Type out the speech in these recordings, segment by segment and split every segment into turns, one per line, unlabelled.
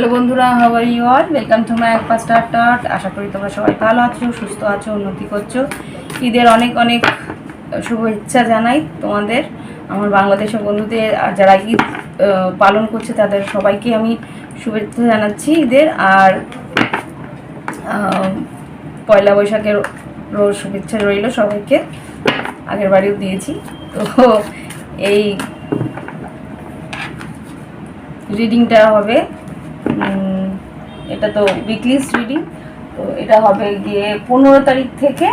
Hello বন্ধুরা, how are you all? Welcome to my একপা start. আশা করি তোমরা সবাই ভালো আছো, সুস্থ আছো, উন্নতি করছো। ঈদের অনেক অনেক শুভেচ্ছা জানাই তোমাদের, আমার বাংলাদেশের বন্ধুদের। আর যারা ঈদ পালন করছে তাদের সবাইকে আমি শুভেচ্ছা জানাচ্ছি ঈদের। আর পয়লা বৈশাখের রোজ শুভেচ্ছা রইল সবাইকে, আগের বাড়িও দিয়েছি। তো এই রিডিংটা হবে, এটা তো উইকলিস রিডিং, তো এটা হবে গিয়ে 15 তারিখ থেকে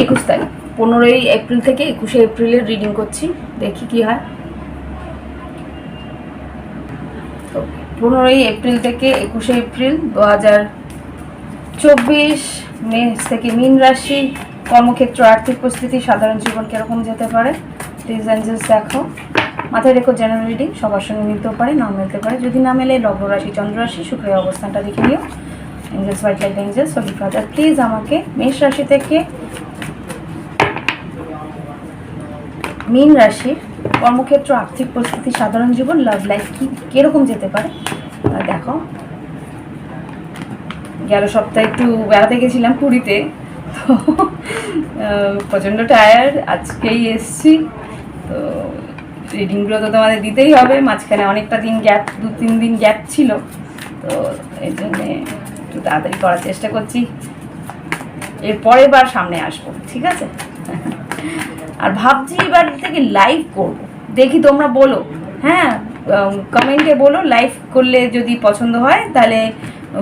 21 তারিখ, 15ই এপ্রিল থেকে 21শে এপ্রিলের রিডিং করছি, দেখি কি হয়। তো 15ই এপ্রিল থেকে 21শে এপ্রিল 2024 মেষ থেকে মীন রাশি, কর্মক্ষেত্র, আর্থিক পরিস্থিতি, সাধারণ জীবন কিরকম যেতে পারে প্লিজ এঞ্জেলস দেখো। মাথায় রেখো জেনারেল রিডিং সবার সঙ্গে মিলতেও পারে, না মিলতে পারে। যদি না মেলে লগ্ন রাশি, চন্দ্র রাশি, শুক্রের অবস্থানটা দেখে নিও। Angels white light angels holy father please আমাকে মেষ রাশি থেকে মীন রাশির কর্মক্ষেত্র, আর্থিক পরিস্থিতি, সাধারণ জীবন, লাভ লাইফ কিরকম যেতে পারে দেখো। গেল সপ্তাহে একটু বেড়াতে গেছিলাম পুরীতে, তো প্রচণ্ড টায়ার্ড, আজকেই এসছি। তো রিডিংগুলো তো তোমাদের দিতেই হবে, মাঝখানে অনেকটা দিন গ্যাপ, 2-3 দিন গ্যাপ ছিল, তো এই জন্যে একটু তাড়াতাড়ি করার চেষ্টা করছি। এর পরের বার সামনে আসবো, ঠিক আছে? আর ভাবছি এবার থেকে লাইভ করব, দেখি তোমরা বলো, হ্যাঁ কমেন্টে বলো লাইভ করলে যদি পছন্দ হয় তাহলে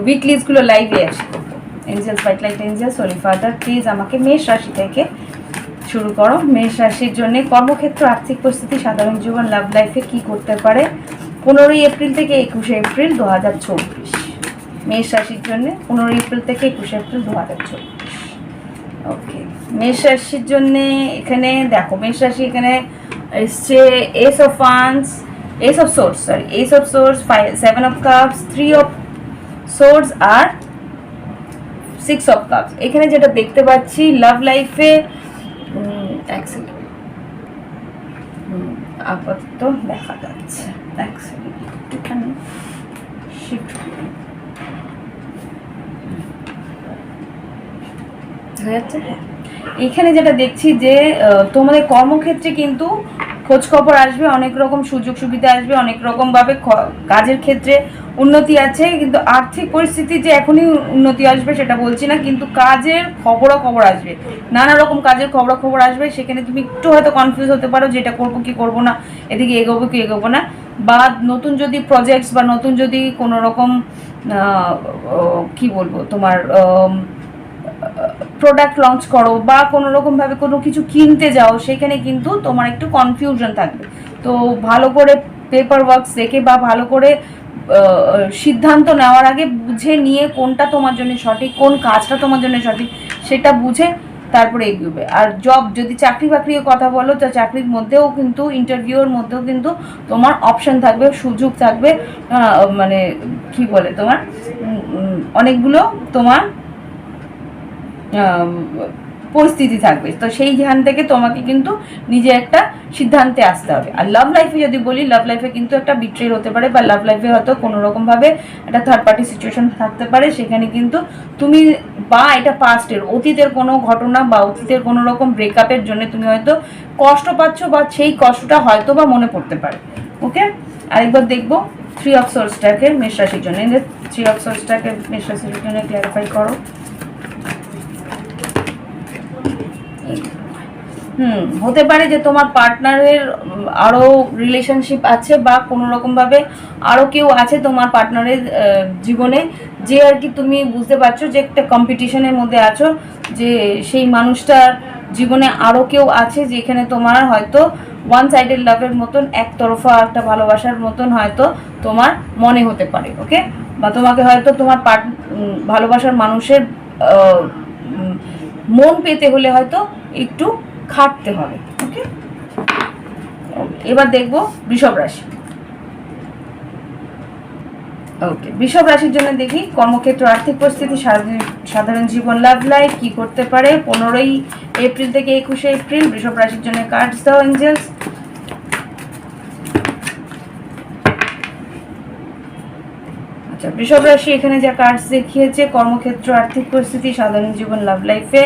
উইকলিসগুলো লাইভে আসি করবো। Angels white light angels holy father please আমাকে মেষ রাশি থেকে শুরু করো। মেষ রাশির জন্য কর্মক্ষেত্র, আর্থিক পরিস্থিতি, সাধারণ জীবন, লাভ লাইফে কি করতে পারে 15ই এপ্রিল থেকে 21শে এপ্রিল 2024। মেষ রাশির জন্য 15ই এপ্রিল থেকে 21শে এপ্রিল 2024। ওকে, মেষ রাশির জন্যে এখানে দেখো, মেষ রাশি এখানে এসছে ace of wands, ace of swords, sorry ace of swords, 7 of cups, 3 of swords আর 6 অফ কাপস। এখানে যেটা দেখতে পাচ্ছি লাভ লাইফে আপাতত দেখা যাচ্ছে, একটুখানি শিফট হয়ে যাচ্ছে। হ্যাঁ, এখানে যেটা দেখছি যে তোমাদের কর্মক্ষেত্রে কিন্তু খোঁজ খবর আসবে, অনেক রকম সুযোগ সুবিধা আসবে, অনেক রকমভাবে কাজের ক্ষেত্রে উন্নতি আছে। কিন্তু আর্থিক পরিস্থিতি যে এখনই উন্নতি আসবে সেটা বলছি না, কিন্তু কাজের খবর আসবে, নানা রকম কাজের খবর আসবে। সেখানে তুমি একটু হয়তো কনফিউজ হতে পারো যে এটা করবো কি করবো না, এদিকে এগোবো কি এগোবো না। বা নতুন যদি প্রজেক্টস বা নতুন যদি কোনো রকম কি বলবো তোমার প্রোডাক্ট লঞ্চ করো বা কোনো রকমভাবে কোনো কিছু কিনতে যাও, সেখানে কিন্তু তোমার একটু কনফিউশন থাকবে। তো ভালো করে পেপার ওয়ার্কস দেখে বা ভালো করে সিদ্ধান্ত নেওয়ার আগে বুঝে নিয়ে কোনটা তোমার জন্য সঠিক, কোন কাজটা তোমার জন্য সঠিক সেটা বুঝে তারপরে এগোবে। আর জব, যদি চাকরি বাকরির কথা বলো, তো চাকরির মধ্যেও কিন্তু ইন্টারভিউর মধ্যেও কিন্তু তোমার অপশান থাকবে, সুযোগ থাকবে, মানে কি বলে তোমার অনেকগুলো তোমার পরিস্থিতি থাকবে। তো সেইখান থেকে তোমাকে কিন্তু নিজে একটা সিদ্ধান্তে আসতে হবে। আর লাভ লাইফে যদি বলি, লাভ লাইফে কিন্তু একটা বিট্রেল হতে পারে, বা লাভ লাইফে হয়তো কোনো রকমভাবে একটা থার্ড পার্টি সিচুয়েশন থাকতে পারে। সেখানে কিন্তু তুমি, বা এটা পাস্টের অতীতের কোনো ঘটনা বা অতীতের কোনো রকম ব্রেকআপের জন্য তুমি হয়তো কষ্ট পাচ্ছ, বা সেই কষ্টটা হয়তো বা মনে পড়তে পারে। ওকে, আরেকবার দেখবো 3 অফ সোর্সটাকে মেষ রাশির জন্য, 3 অফ সোর্সটাকে মেষ রাশির জন্য ক্ল্যারিফাই করো। হতে পারে যে তোমার পার্টনারের আরও রিলেশনশিপ আছে, বা কোনো রকমভাবে আরও কেউ আছে তোমার পার্টনারের জীবনে, যে আর কি তুমি বুঝতে পারছো যে একটা কম্পিটিশনের মধ্যে আছো, যে সেই মানুষটার জীবনে আরও কেউ আছে, যেখানে তোমার হয়তো ওয়ান সাইডেড লাভের মতন, একতরফা একটা ভালোবাসার মতন হয়তো তোমার মনে হতে পারে। ওকে, বা তোমাকে হয়তো তোমার ভালোবাসার মানুষের মন পেতে হলে হয়তো একটু খাটতে হবে। ওকে, এবার দেখবো বৃষভ রাশি। ওকে, বৃষভ রাশির জন্য দেখি কর্মক্ষেত্র, আর্থিক পরিস্থিতি, সাধারণ জীবন, লাভ লাইফ কি করতে পারে 15ই এপ্রিল থেকে 21শে এপ্রিল বৃষভ রাশির জন্য। কার্ডস দাও এঞ্জেলস। আচ্ছা, বৃষভ রাশি এখানে যা কার্ডস দেখিয়েছে, কর্মক্ষেত্র, আর্থিক পরিস্থিতি, সাধারণ জীবন, লাভ লাইফে।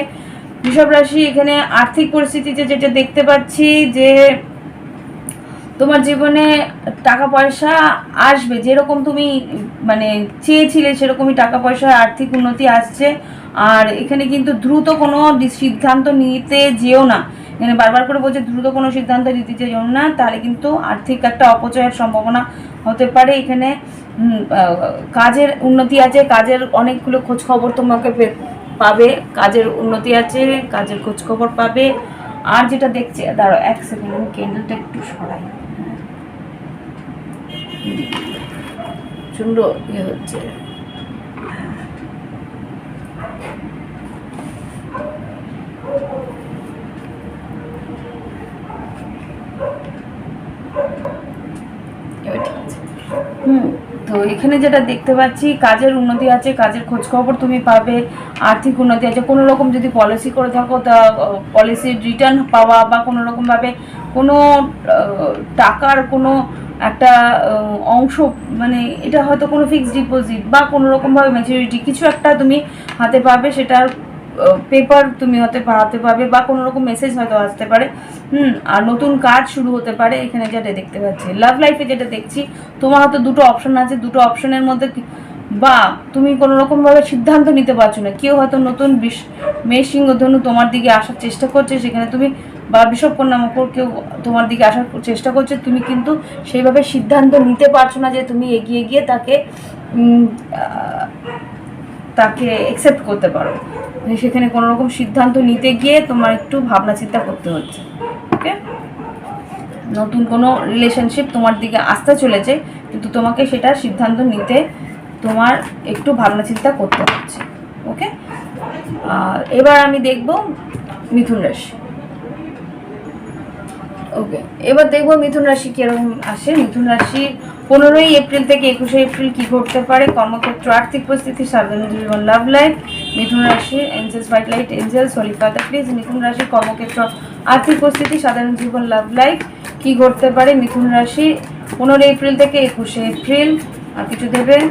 বৃষভ রাশি এখানে আর্থিক পরিস্থিতিতে যেটা দেখতে পাচ্ছি যে তোমার জীবনে টাকা পয়সা আসবে, যেরকম তুমি মানে চেয়েছিলে সেরকমই টাকা পয়সা আর্থিক উন্নতি আসছে। আর এখানে কিন্তু দ্রুত কোনো সিদ্ধান্ত নিতে যেও না, এখানে বারবার করে বলছে দ্রুত কোনো সিদ্ধান্ত নিতে যেও না, তাহলে কিন্তু আর্থিক একটা অপচয়ের সম্ভাবনা হতে পারে। এখানে কাজের উন্নতি আছে, কাজের অনেকগুলো খোঁজ খবর তোমাকে পাবে, কাজের উন্নতি আছে, কাজের খোঁজ খবর পাবে। আর যেটা দেখছি, দাঁড়াও এক সেকেন্ড, আমি ক্যান্ডেলটা একটু সরাই, প্রচন্ড ইয়ে হচ্ছে। তো এখানে যেটা দেখতে পাচ্ছি, কাজের উন্নতি আছে, কাজের খোঁজ খবর তুমি পাবে, আর্থিক উন্নতি আছে। কোনো রকম যদি পলিসি করে থাকো তা পলিসির রিটার্ন পাওয়া, বা কোনো রকমভাবে কোনো টাকার কোনো একটা অংশ, মানে এটা হয়তো কোনো ফিক্সড ডিপোজিট বা কোনো রকমভাবে ম্যাচুরিটি কিছু একটা তুমি হাতে পাবে, সেটার পেপার তুমি হাতে পাবে, বা কোনো রকম মেসেজ হয়তো আসতে পারে। আর নতুন কাজ শুরু হতে পারে। এখানে যেটা দেখতে পাচ্ছি, লাভ লাইফে যেটা দেখছি, তোমার হয়তো দুটো অপশন আছে, দুটো অপশনের মধ্যে বা তুমি কোনো রকমভাবে সিদ্ধান্ত নিতে পারছো না। কেউ হয়তো নতুন মেষ সিংহ ধনু তোমার দিকে আসার চেষ্টা করছে, সেখানে তুমি, বা বৃষভ কন্যা মকর কেউ তোমার দিকে আসার চেষ্টা করছে, তুমি কিন্তু সেইভাবে সিদ্ধান্ত নিতে পারছো না যে তুমি এগিয়ে গিয়ে তাকে অ্যাকসেপ্ট করতে পারো। সেখানে কোনো রকম সিদ্ধান্ত নিতে গিয়ে তোমার একটু ভাবনা চিন্তা করতে হচ্ছে। ওকে, নতুন কোনো রিলেশনশিপ তোমার দিকে আসতে চলেছে, কিন্তু তোমাকে সেটা সিদ্ধান্ত নিতে তোমার একটু ভাবনা চিন্তা করতে হচ্ছে। ওকে, আর এবার আমি দেখব মিথুন রাশি। ওকে, এবার দেখবো মিথুন রাশি কিরকম আসে। মিথুন রাশি 15ই এপ্রিল থেকে 21শে এপ্রিল কি ঘটতে পারে, কর্মক্ষেত্র, আর্থিক পরিস্থিতি, সাধারণ জীবন, লাভ লাইফ। মিথুন রাশি angels, white light angels, holy father please. Mithun রাশি কর্মক্ষেত্র, আর্থিক পরিস্থিতি, সাধারণ জীবন, লাভ লাইফ কি ঘটতে পারে মিথুন রাশি 15 এপ্রিল থেকে 21শে এপ্রিল। আর কিছু দেবেন?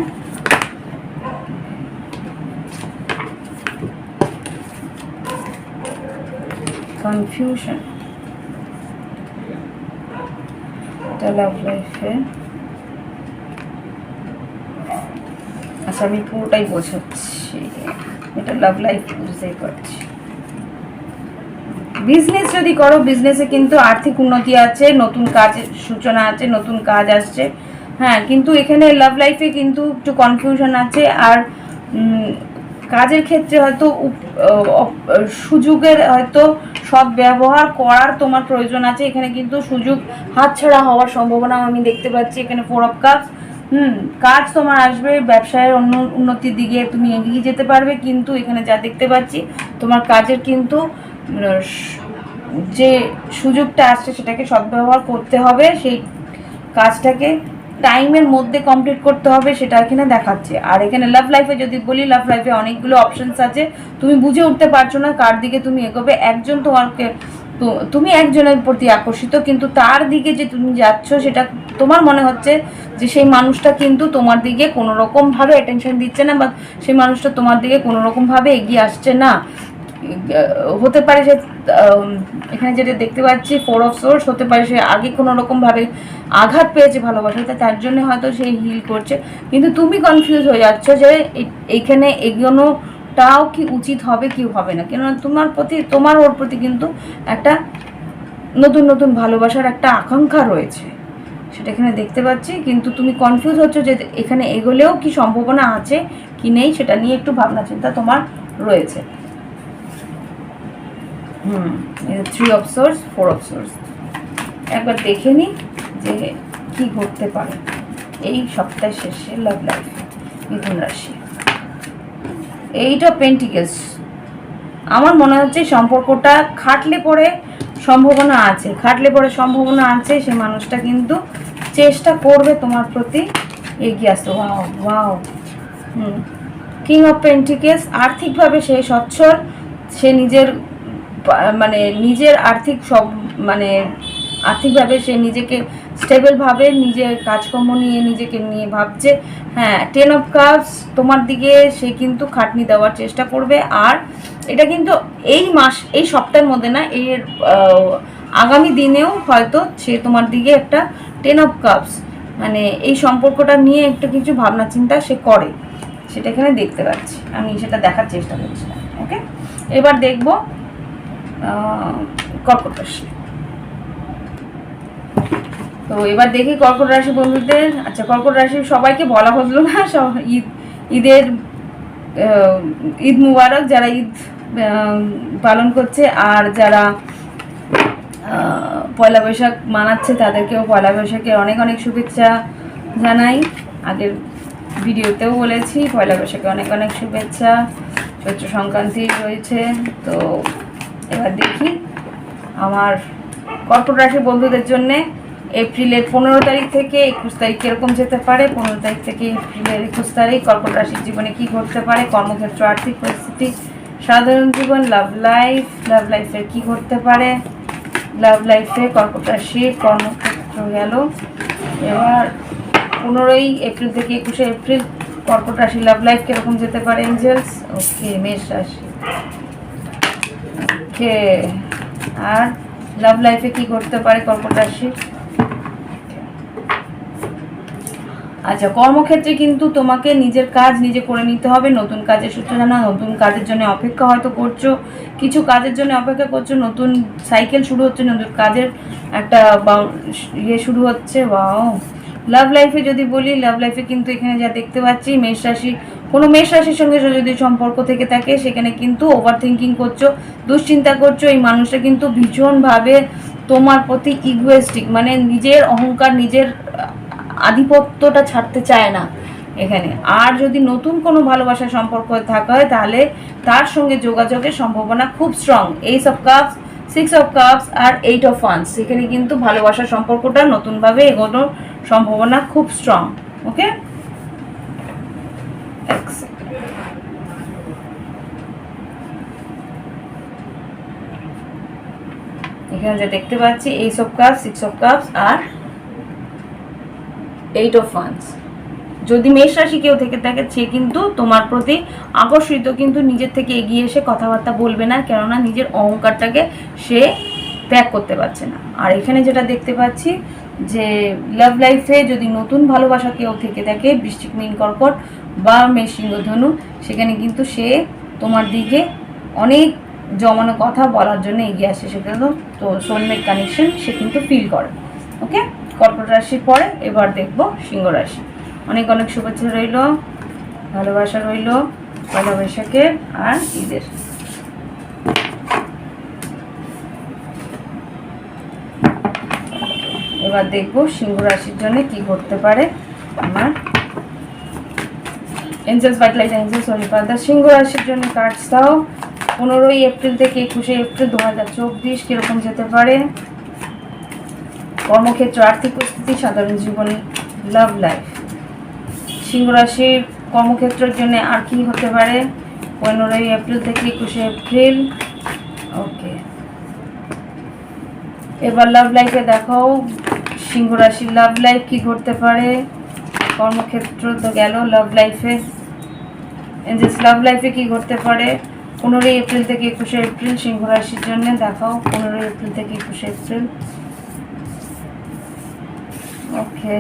কনফিউশন, লাভ লাইফে। আচ্ছা, আমি পুরোটাই বোঝাচ্ছি, এটা লাভ লাইফ বুঝতেই পারছি। বিজনেস যদি করো, বিজনেসে কিন্তু আর্থিক উন্নতি আছে, নতুন কাজের সূচনা আছে, নতুন কাজ আসছে। হ্যাঁ, কিন্তু এখানে লাভ লাইফে কিন্তু একটু কনফিউশন আছে। আর কাজের ক্ষেত্রে হয়তো সুযোগের হয়তো সৎ ব্যবহার করার তোমার প্রয়োজন আছে। এখানে কিন্তু সুযোগ হাতছাড়া হওয়ার সম্ভাবনা আমি দেখতে পাচ্ছি। এখানে 4 অফ কাপস, কাজ তোমার আসবে, ব্যবসায়ের উন্নতির দিকে তুমি এগিয়ে যেতে পারবে। কিন্তু এখানে যা দেখতে পাচ্ছি, তোমার কাজের কিন্তু যে সুযোগটা আসছে সেটাকে সদ্ব্যবহার করতে হবে, সেই কাজটাকে টাইমের মধ্যে কমপ্লিট করতে হবে, সেটা এখানে দেখাচ্ছে। আর এখানে লাভ লাইফে যদি বলি, লাভ লাইফে অনেকগুলো অপশনস আছে, তুমি বুঝে উঠতে পারছো না কার দিকে তুমি এগোবে। একজন তোমাকে, তুমি একজনের প্রতি আকর্ষিত, কিন্তু তার দিকে যে তুমি যাচ্ছ সেটা তোমার মনে হচ্ছে যে সেই মানুষটা কিন্তু তোমার দিকে কোনো রকমভাবে অ্যাটেনশন দিচ্ছে না, বা সেই মানুষটা তোমার দিকে কোনো রকমভাবে এগিয়ে আসছে না। হতে পারে যে এখানে যেটা দেখতে পাচ্ছি 4 অফ সোর্স, হতে পারে সে আগে কোনো রকমভাবে আঘাত পেয়েছে ভালোবাসাতে, তার জন্য হয়তো সে হিল করছে। কিন্তু তুমি কনফিউজ হয়ে যাচ্ছ যে এইখানে এগোনোটাও কি উচিত হবে কি হবে না, কেননা তোমার ওর প্রতি কিন্তু একটা নতুন নতুন ভালোবাসার একটা আকাঙ্ক্ষা রয়েছে, সেটা এখানে দেখতে পাচ্ছি। কিন্তু তুমি কনফিউজ হচ্ছ যে এখানে এগোলেও কি সম্ভাবনা আছে কি নেই, সেটা নিয়ে একটু ভাবনা চিন্তা তোমার রয়েছে। 3 অফ সোর্স, 4 অফ সোর্স। একবার দেখে নিই যে কি ঘটতে পারে এই সপ্তাহ শেষে লাভ লাইফ মিথুন রাশি। 8 অফ পেন্টিকেলস, আমার মনে হচ্ছে সম্পর্কটা খাটলে পরে সম্ভাবনা আছে, সে মানুষটা কিন্তু চেষ্টা করবে তোমার প্রতি এগিয়ে আসতে। ওয়াও, কিং অফ পেন্টিকেলস, আর্থিকভাবে সে সচ্ছল, সে নিজের আর্থিকভাবে সে নিজেকে স্টেবলভাবে নিজের কাজকর্ম নিয়ে নিজেকে নিয়ে ভাবছে। হ্যাঁ, 10 অফ কাপস তোমার দিকে সে কিন্তু খাটনি দেওয়ার চেষ্টা করবে। আর এটা কিন্তু এই সপ্তাহের মধ্যে না, এর আগামী দিনেও হয়তো সে তোমার দিকে একটা 10 অফ কাপস মানে এই সম্পর্কটা নিয়ে একটা কিছু ভাবনা চিন্তা সে করে, সেটা এখানে দেখতে পাচ্ছি, আমি সেটা দেখার চেষ্টা করছিলাম। ওকে, এবার দেখব কর্কট রাশি। তো এবার দেখি কর্কট রাশি বন্ধুদের। আচ্ছা, কর্কট রাশির সবাইকে বলা হলো না, ঈদ মুবারক যারা ঈদ পালন করছে, আর যারা পয়লা বৈশাখ মানাচ্ছে তাদেরকেও পয়লা বৈশাখের অনেক অনেক শুভেচ্ছা জানাই। আগের ভিডিওতেও বলেছি পয়লা বৈশাখে অনেক অনেক শুভেচ্ছা। চৈত্র সংক্রান্তি রয়েছে। তো এবার দেখি আমার কর্কট রাশি বন্ধুদের জন্যে এপ্রিলের 15 তারিখ থেকে 21 তারিখ কীরকম যেতে পারে। 15 তারিখ থেকে এপ্রিলের 21 তারিখ কর্কট রাশির জীবনে কি ঘটতে পারে, কর্মক্ষেত্র, আর্থিক পরিস্থিতি, সাধারণ জীবন, লাভ লাইফের কি ঘটতে পারে। লাভ লাইফে কর্কট রাশি কর্মক্ষেত্র গেল। এবার 15 এপ্রিল থেকে 21 এপ্রিল কর্কট রাশি লাভ লাইফ কিরকম যেতে পারে এঞ্জেলস। ওকে, মেষ রাশি। ওকে, আর লাভ লাইফে কি করতে পারে কর্কট রাশি। আচ্ছা, কর্মক্ষেত্রে কিন্তু তোমাকে নিজের কাজ নিজে করে নিতে হবে। নতুন কাজের সূচনা, নতুন কাজের জন্য অপেক্ষা হয়তো করছো, কিছু কাজের জন্য অপেক্ষা করছো, নতুন সাইকেল শুরু হচ্ছে, নতুন কাজের একটা শুরু হচ্ছে। ওয়াও, লাভ লাইফে যদি বলি, লাভ লাইফে কিন্তু এখানে যা দেখতে পাচ্ছি, মেষ রাশি, কোনো মেষ রাশির সঙ্গে যদি সম্পর্ক থেকে থাকে সেখানে কিন্তু ওভার থিঙ্কিং করছো, দুশ্চিন্তা করছো। এই মানুষটা কিন্তু ভীষণভাবে তোমার প্রতি ইগোয়েস্টিক, মানে নিজের অহংকার, নিজের আধিপত্যটা ছাড়তে চায় না এখানে। আর যদি নতুন কোনো ভালোবাসার সম্পর্ক থাকা হয় তাহলে তার সঙ্গে যোগাযোগের সম্ভাবনা খুব strong. 8 of cups, 6 of cups আর 8 অফ ওয়ান্স, সেখানে কিন্তু ভালোবাসার সম্পর্কটা নতুনভাবে এগোনোর সম্ভাবনা খুব স্ট্রং। ওকে, এখানে যে দেখতে পাচ্ছি 8 অফ কাপস, 6 অফ কাপস আর 8 অফ ওয়ান্স। যদি মেষ রাশি কেউ থেকে থাকে সে কিন্তু তোমার প্রতি আকর্ষিত, কিন্তু নিজের থেকে এগিয়ে এসে কথাবার্তা বলবে না, কেননা নিজের অহংকারটাকে সে ত্যাগ করতে পারছে না। আর এখানে যেটা দেখতে পাচ্ছি যে লাভ লাইফে যদি নতুন ভালোবাসা কেউ থেকে থাকে, বৃশ্চিক, মীন, কর্কট বা মেষ, সিংহ, ধনু, সেখানে কিন্তু সে তোমার দিকে অনেক জমানো কথা বলার জন্য এগিয়ে আসে, সেটা তো সোলমেট কানেকশন সে কিন্তু ফিল করে। ওকে, কর্কট রাশির পরে এবার দেখব সিংহ রাশি। অনেক অনেক শুভেচ্ছা রইল, ভালোবাসা রইল পয়লা বৈশাখের আর ঈদের। এবার দেখব সিংহ রাশির জন্য কি ঘটতে পারে আমার এঞ্জেলস হোয়াইট লাইট এঞ্জেলস হরিপাদা। সিংহ রাশির জন্য কার্ডস দাও। 15 এপ্রিল থেকে 21 এপ্রিল 2024 কিরকম যেতে পারে। কর্মক্ষেত্র, আর্থিক পরিস্থিতি, সাধারণ জীবন, লাভ লাইফ। সিংহ রাশির কর্মক্ষেত্রের জন্য আর কি হতে পারে 15 এপ্রিল থেকে 21 এপ্রিল। ওকে, এবার লাভ লাইফে দেখাও সিংহ রাশির লাভ লাইফ কি ঘটতে পারে। কর্মক্ষেত্র তো গেল, লাভ লাইফে এঞ্জেলস লাভ লাইফে কি ঘটতে পারে 15 এপ্রিল থেকে 21 এপ্রিল সিংহ রাশির জন্য দেখাও। 15 এপ্রিল থেকে 21 এপ্রিল। ওকে,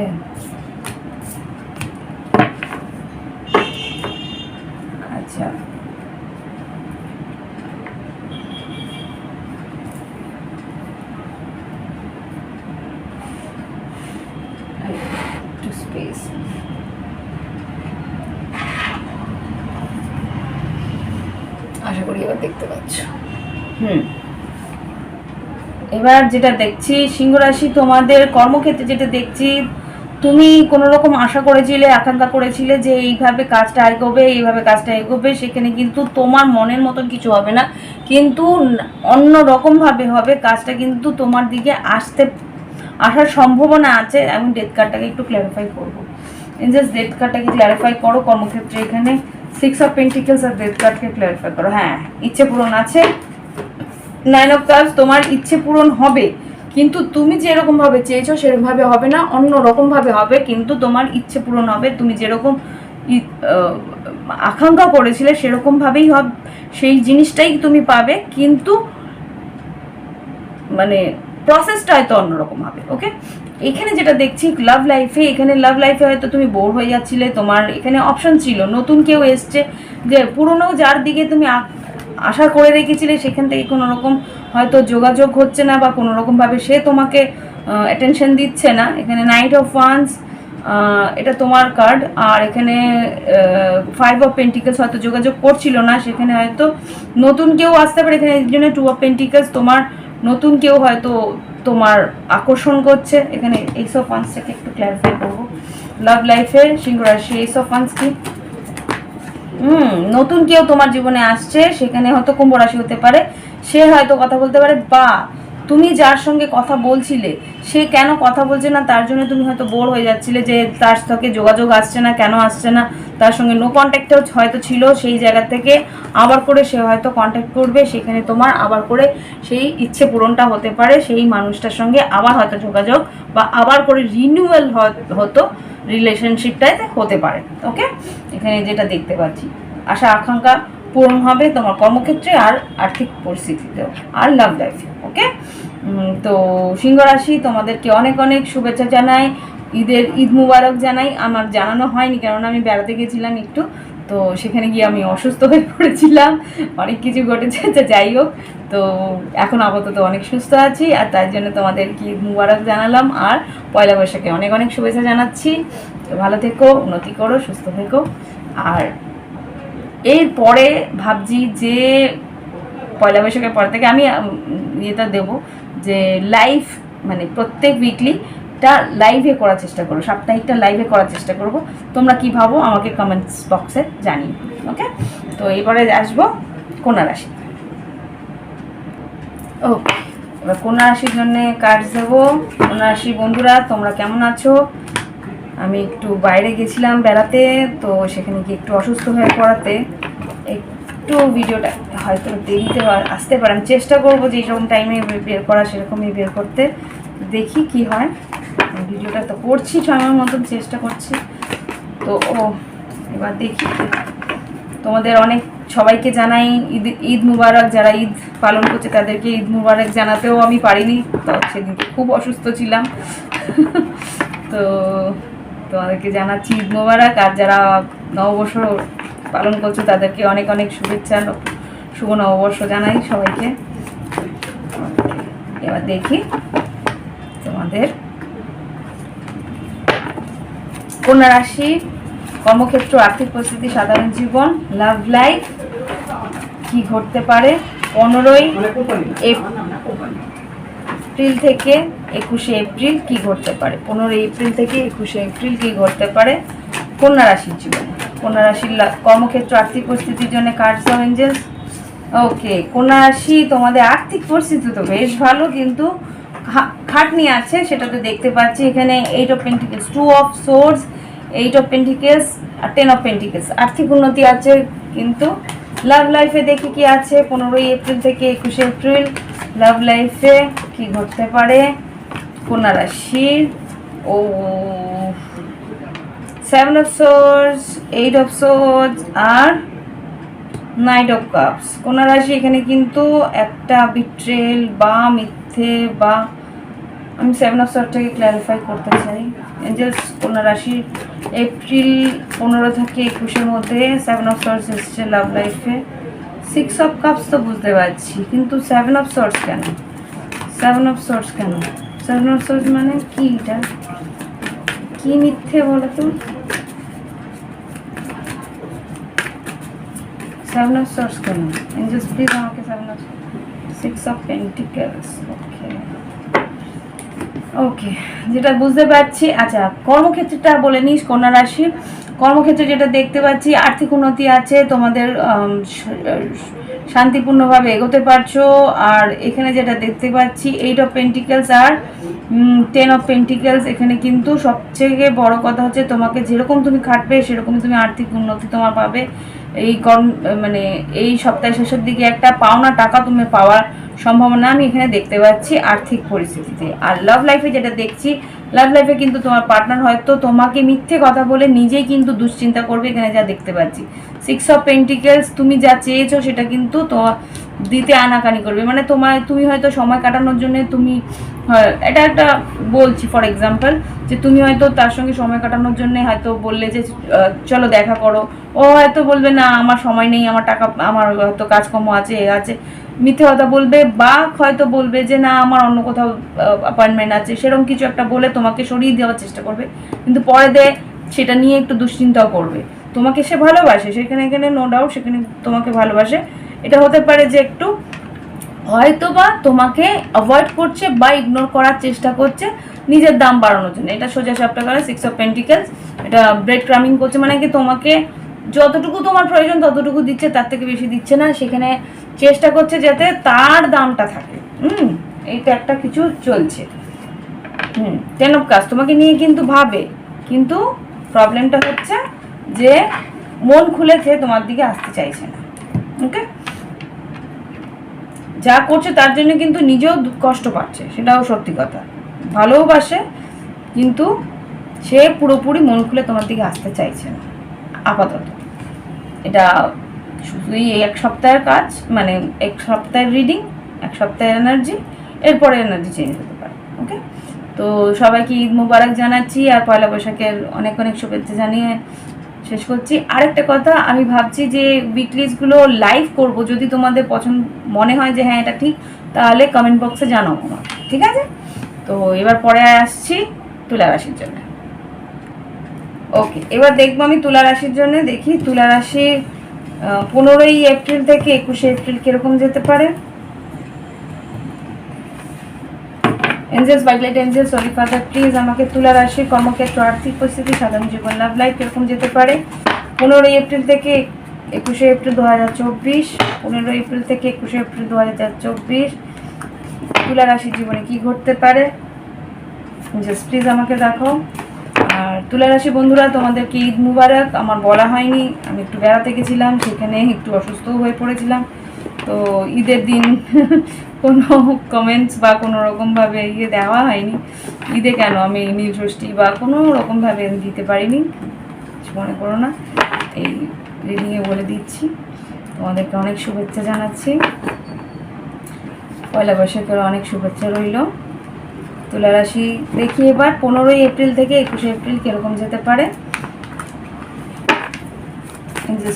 আচ্ছা, একটু স্পেস। আশা করি এবার দেখতে পাচ্ছ। এবার যেটা দেখছি সিংহ রাশি তোমাদের কর্মক্ষেত্রে যেটা দেখছি, তুমি কোনো রকম আশা করেছিলে, আকাঙ্ক্ষা করেছিলে যে এইভাবে কাজটা এগোবে, সেখানে কিন্তু তোমার মনের মতন কিছু হবে না, কিন্তু অন্য রকমভাবে হবে কাজটা, কিন্তু তোমার দিকে আসার সম্ভাবনা আছে। আমি ডেথ কার্ডটাকে একটু ক্ল্যারিফাই করবো। জাস্ট ডেথ কার্ডটাকে ক্ল্যারিফাই করো কর্মক্ষেত্রে। এখানে 6 অফ পেন্টিকলস আর ডেথ কার্ডকে ক্ল্যারিফাই করো। হ্যাঁ, ইচ্ছে পূরণ আছে। 9 অফ কাপস, তোমার ইচ্ছে পূরণ হবে, কিন্তু তুমি যেরকমভাবে চেয়েছো সেরকমভাবে হবে না, অন্য রকমভাবে হবে, কিন্তু তোমার ইচ্ছে পূরণ হবে। তুমি যেরকম আকাঙ্ক্ষা করেছিলে সেরকমভাবেই হবে, সেই জিনিসটাই তুমি পাবে, কিন্তু মানে প্রসেসটা হয়তো অন্যরকম হবে। ওকে, এখানে যেটা দেখছি লাভ লাইফে, এখানে লাভ লাইফে হয়তো তুমি বোর হয়ে যাচ্ছিলে, তোমার এখানে অপশন ছিল নতুন কেউ এসছে, যে পুরনো যার দিকে তুমি আশা করে রেখেছিলে সেখান থেকে কোনো রকম হয়তো যোগাযোগ হচ্ছে না, বা কোনো রকমভাবে সে তোমাকে অ্যাটেনশন দিচ্ছে না। এখানে নাইট অফ ওয়ান্স, এটা তোমার কার্ড, আর এখানে 5 অফ পেন্টিকলস, হয়তো যোগাযোগ করছিল না, সেখানে হয়তো নতুন কেউ আসতে পারে। এখানে এই জন্য 2 অফ পেন্টিকলস, তোমার নতুন কেউ হয়তো তোমার আকর্ষণ করছে। এখানে এইস অফ ওয়ান্সটাকে একটু ক্ল্যারিফাই করবো। লাভ লাইফের সিংহ রাশি এইস অফ ওয়ান্স কি, নতুন কেউ তোমার জীবনে আসছে, সেখানে হয়তো কুম্ভ রাশি হতে পারে, সে হয়তো কথা বলতে পারে, বা তুমি যার সঙ্গে কথা বলছিলে সে কেন কথা বলছে না, তার জন্য তুমি হয়তো বোর হয়ে যাচ্ছিলে, যে তার সাথে যোগাযোগ আসছে না, কেন আসছে না, তার সঙ্গে নো কন্ট্যাক্টেও হয়তো ছিল, সেই জায়গা থেকে আবার করে সে হয়তো কন্ট্যাক্ট করবে, সেখানে তোমার আবার করে সেই ইচ্ছে পূরণটা হতে পারে, সেই মানুষটার সঙ্গে আবার হয়তো যোগাযোগ বা আবার করে রিনিউয়াল হতো রিলেশনশিপটাতে হতে পারে। ওকে, এখানে যেটা দেখতে পাচ্ছি আশা আকাঙ্ক্ষা পূরণ হবে তোমার কর্মক্ষেত্রে আর আর্থিক পরিস্থিতিতেও আর লাভ লাইফে। ওকে, তো সিংহ রাশি তোমাদেরকে অনেক অনেক শুভেচ্ছা জানাই, ঈদ মুবারক জানাই। আমার জানানো হয়নি কেননা আমি বেড়াতে গেছিলাম একটু, তো সেখানে গিয়ে আমি অসুস্থ হয়ে পড়েছিলাম, অনেক কিছু ঘটেছে, যাই হোক, তো এখন আপাতত অনেক সুস্থ আছি, আর তার জন্য তোমাদেরকে ঈদ মুবারক জানালাম, আর পয়লা বৈশাখে অনেক অনেক শুভেচ্ছা জানাচ্ছি। তো ভালো থেকো, উন্নতি করো, সুস্থ থেকো। আর এরপরে ভাবছি যে পয়লা বৈশাখের পর থেকে আমি ইয়েটা দেবো, যে লাইভ, মানে প্রত্যেক উইকলিটা লাইভে করার চেষ্টা করবো, সাপ্তাহিকটা লাইভে করার চেষ্টা করব। তোমরা কি ভাবো আমাকে কমেন্টস বক্সে জানিও। ওকে, তো এবারে আসবো কন্যা রাশি। ওকে, এবার কন্যা রাশির জন্য কার্ড দেবো। কন্যা রাশি বন্ধুরা, তোমরা কেমন আছো? আমি একটু বাইরে গেছিলাম বেড়াতে, তো সেখানে গিয়ে একটু অসুস্থ হয়ে পড়াতে একটু ভিডিওটা হয়তো দেরিতে আসতে পারে। আমি চেষ্টা করবো যে যেরকম টাইমে বের করা সেরকমই বের করতে, দেখি কি হয়। ভিডিওটা তো করছি সময়ের মতন, চেষ্টা করছি। তো এবার দেখি, তোমাদের অনেক সবাইকে জানাই ঈদ মুবারক। যারা ঈদ পালন করছে তাদেরকে ঈদ মুবারক জানাতেও আমি পারিনি, তো সেদিনকে খুব অসুস্থ ছিলাম। তো তোমাদেরকে জানাচ্ছি ঈদ মুবারক। আর যারা নববর্ষ পালন করছো তাদেরকে অনেক অনেক শুভেচ্ছা, শুভ নববর্ষ জানাই সবাইকে। এবার দেখি তোমাদের কন্যা রাশি কর্মক্ষেত্র, আর্থিক পরিস্থিতি, সাধারণ জীবন, লাভ লাইফ কি ঘটতে পারে 15ই এপ্রিল থেকে 21শে এপ্রিল কি ঘটতে পারে, 15 এপ্রিল থেকে 21শে এপ্রিল কি ঘটতে পারে কন্যা রাশির জীবনে। কন্যা রাশির কর্মক্ষেত্র, আর্থিক পরিস্থিতির জন্য কার্ডস অফ এঞ্জেলস। ওকে, কন্যা রাশি তোমাদের আর্থিক পরিস্থিতি তো বেশ ভালো, কিন্তু খাটনি আছে, সেটা তো দেখতে পাচ্ছি। এখানে 8 of pentacles, 2 of swords, 8 of pentacles আর 10 অফ পেন্টিকলস। আর্থিক উন্নতি আছে, কিন্তু লাভ লাইফে দেখি কি আছে 15ই এপ্রিল থেকে 21শে এপ্রিল। লাভ লাইফে কি ঘটতে পারে কন্যা রাশির? 7 অফ সোর্ডস, 8 অফ সোর্ডস আর নাইট অফ কাপস। কন্যা রাশি এখানে কিন্তু একটা বিট্রেল বা মিথ্যে, বা আমি 7 অফ সোর্ডসটাকে ক্ল্যারিফাই করতে চাই। এঞ্জেলস কন্যা রাশি এপ্রিল 15 থেকে 21-এর মধ্যে 7 অফ সোর্ডস এসছে লাভ লাইফে। 6 অফ কাপস তো বুঝতে পারছি, কিন্তু 7 অফ সোর্ডস কেন? 7 অফ সোর্ডস কেন? 7 অফ সোর্ডস মানে কি? এটা কি মিথ্যে বলো তো? 7 অফ সোর্ডস কেন? এঞ্জেলস প্লিজ আমাকে 7 অফ 6 অফ পেন্টিকলস। ওকে ওকে, যেটা বুঝতে পারছি। আচ্ছা, কর্মক্ষেত্রটা বলে নিস কন্যা রাশি। কর্মক্ষেত্রে যেটা দেখতে পাচ্ছি আর্থিক উন্নতি আছে, তোমাদের শান্তিপূর্ণভাবে এগোতে পারছো। আর এখানে যেটা দেখতে পাচ্ছি 8 অফ পেন্টিকলস আর 10 অফ পেন্টিকলস। এখানে কিন্তু সবচেয়ে বড় কথা হচ্ছে তোমাকে যেরকম তুমি খাটবে সেরকম তুমি আর্থিক উন্নতি তোমার পাবে। মানে এই সপ্তাহের শেষের দিকে একটা পাওনা টাকা তুমি পাওয়ার সম্ভাবনা আমি এখানে দেখতে পাচ্ছি আর্থিক পরিস্থিতিতে। আর লাভ লাইফে যেটা দেখছি, লাভ লাইফে কিন্তু তোমার পার্টনার হয়তো তোমাকে মিথ্যে কথা বলে নিজেই কিন্তু দুশ্চিন্তা করবে, এখানে যা দেখতে পাচ্ছি। 6 অফ পেন্টিকেলস, তুমি যা চেয়েছো সেটা কিন্তু দিতে আনাকানি করবে, মানে তুমি হয়তো সময় কাটানোর জন্য তুমি এটা একটা বলছি ফর এক্সাম্পল, যে তুমি হয়তো তার সঙ্গে সময় কাটানোর জন্য হয়তো বললে যে চলো দেখা করো, ও হয়তো বলবে না আমার সময় নেই, আমার টাকা, আমার হয়তো কাজকর্ম আছে, এ আছে, মিথ্যে কথা বলবে, বা হয়তো বলবে যে না আমার অন্য কোথাও অ্যাপয়েন্টমেন্ট আছে, সেরকম কিছু একটা বলে তোমাকে সরিয়ে দেওয়ার চেষ্টা করবে, কিন্তু পরে সেটা নিয়ে একটু দুশ্চিন্তাও করবে। তোমাকে সে ভালোবাসে, এখানে নো ডাউট সেখানে তোমাকে ভালোবাসে। এটা হতে পারে যে একটু হয়তো বা তোমাকে অ্যাভয়েড করছে বা ইগনোর করার চেষ্টা করছে নিজের দাম বাড়ানোর জন্য। এটা সোজা সাপটা করে 6 অফ পেন্টিকেলস, এটা ব্রেড ক্রামিং করছে, মানে কি তোমাকে যতটুকু তোমার প্রয়োজন ততটুকু দিচ্ছে, তার থেকে বেশি দিচ্ছে না, সেখানে চেষ্টা করছে যাতে তার দামটা থাকে। এইটা একটা কিছু চলছে। 10 অফ কাপস, তোমাকে নিয়ে কিন্তু ভাবে, কিন্তু প্রবলেমটা হচ্ছে যে মন খুলেছে তোমার দিকে আসতে চাইছে না। ওকে, যা করছে তার জন্য কিন্তু নিজেও কষ্ট পাচ্ছে, সেটাও সত্যি কথা। ভালোবাসে কিন্তু সে পুরোপুরি মন খুলে তোমার দিকে আসতে চাইছে না আপাতত। এটা শুধুই এই 1 সপ্তাহের কাজ, মানে 1 সপ্তাহের রিডিং, 1 সপ্তাহের এনার্জি, এরপরে এনার্জি চেঞ্জ হতে পারে। ওকে, তো সবাইকে ঈদ মুবারক জানাচ্ছি, আর পয়লা বৈশাখের অনেক অনেক শুভেচ্ছা জানিয়ে শেষ করছি। আরেকটা কথা, আমি ভাবছি যে উইকলিস্টগুলো লাইভ করব, যদি তোমাদের পছন্দ মনে হয় যে হ্যাঁ এটা ঠিক, তাহলে কমেন্ট বক্সে জানাও আমার, ঠিক আছে? তো এবার পরে আসছি তুলা রাশির জন্য। ওকে, এবার দেখবো আমি তুলা রাশির জন্য, দেখি তুলা রাশি 15ই এপ্রিল থেকে 21শে এপ্রিল কিরকম যেতে পারে। Angels, white light angels, holy father please আমাকে তুলা রাশির কর্মক্ষেত্র, আর্থিক পরিস্থিতি, সাধারণ জীবন, লাভ লাইফ কিরকম যেতে পারে 15ই এপ্রিল থেকে 21শে এপ্রিল 2024। 15ই এপ্রিল থেকে 21শে এপ্রিল 2024 তুলা রাশির জীবনে কি ঘটতে পারে এঞ্জেলস প্লিজ আমাকে দেখাও। আর তুলা রাশি বন্ধুরা, তোমাদেরকে ঈদ মুবারক। আমার বলা হয়নি, আমি একটু বেড়াতে গেছিলাম, সেখানে একটু অসুস্থও হয়ে পড়েছিলাম, তো ঈদের দিন কোনো কমেন্টস বা কোনো রকমভাবে দেওয়া হয়নি। ঈদে কেন, আমি নীল ষষ্ঠী বা কোনো রকমভাবে দিতে পারিনি, কিছু মনে করো না। এই রিডিংয়ে বলে দিচ্ছি, তোমাদেরকে অনেক শুভেচ্ছা জানাচ্ছি, পয়লা বৈশাখের অনেক শুভেচ্ছা রইল। তুলা রাশি দেখি এবার 15ই এপ্রিল থেকে 21শে এপ্রিল কিরকম যেতে পারে।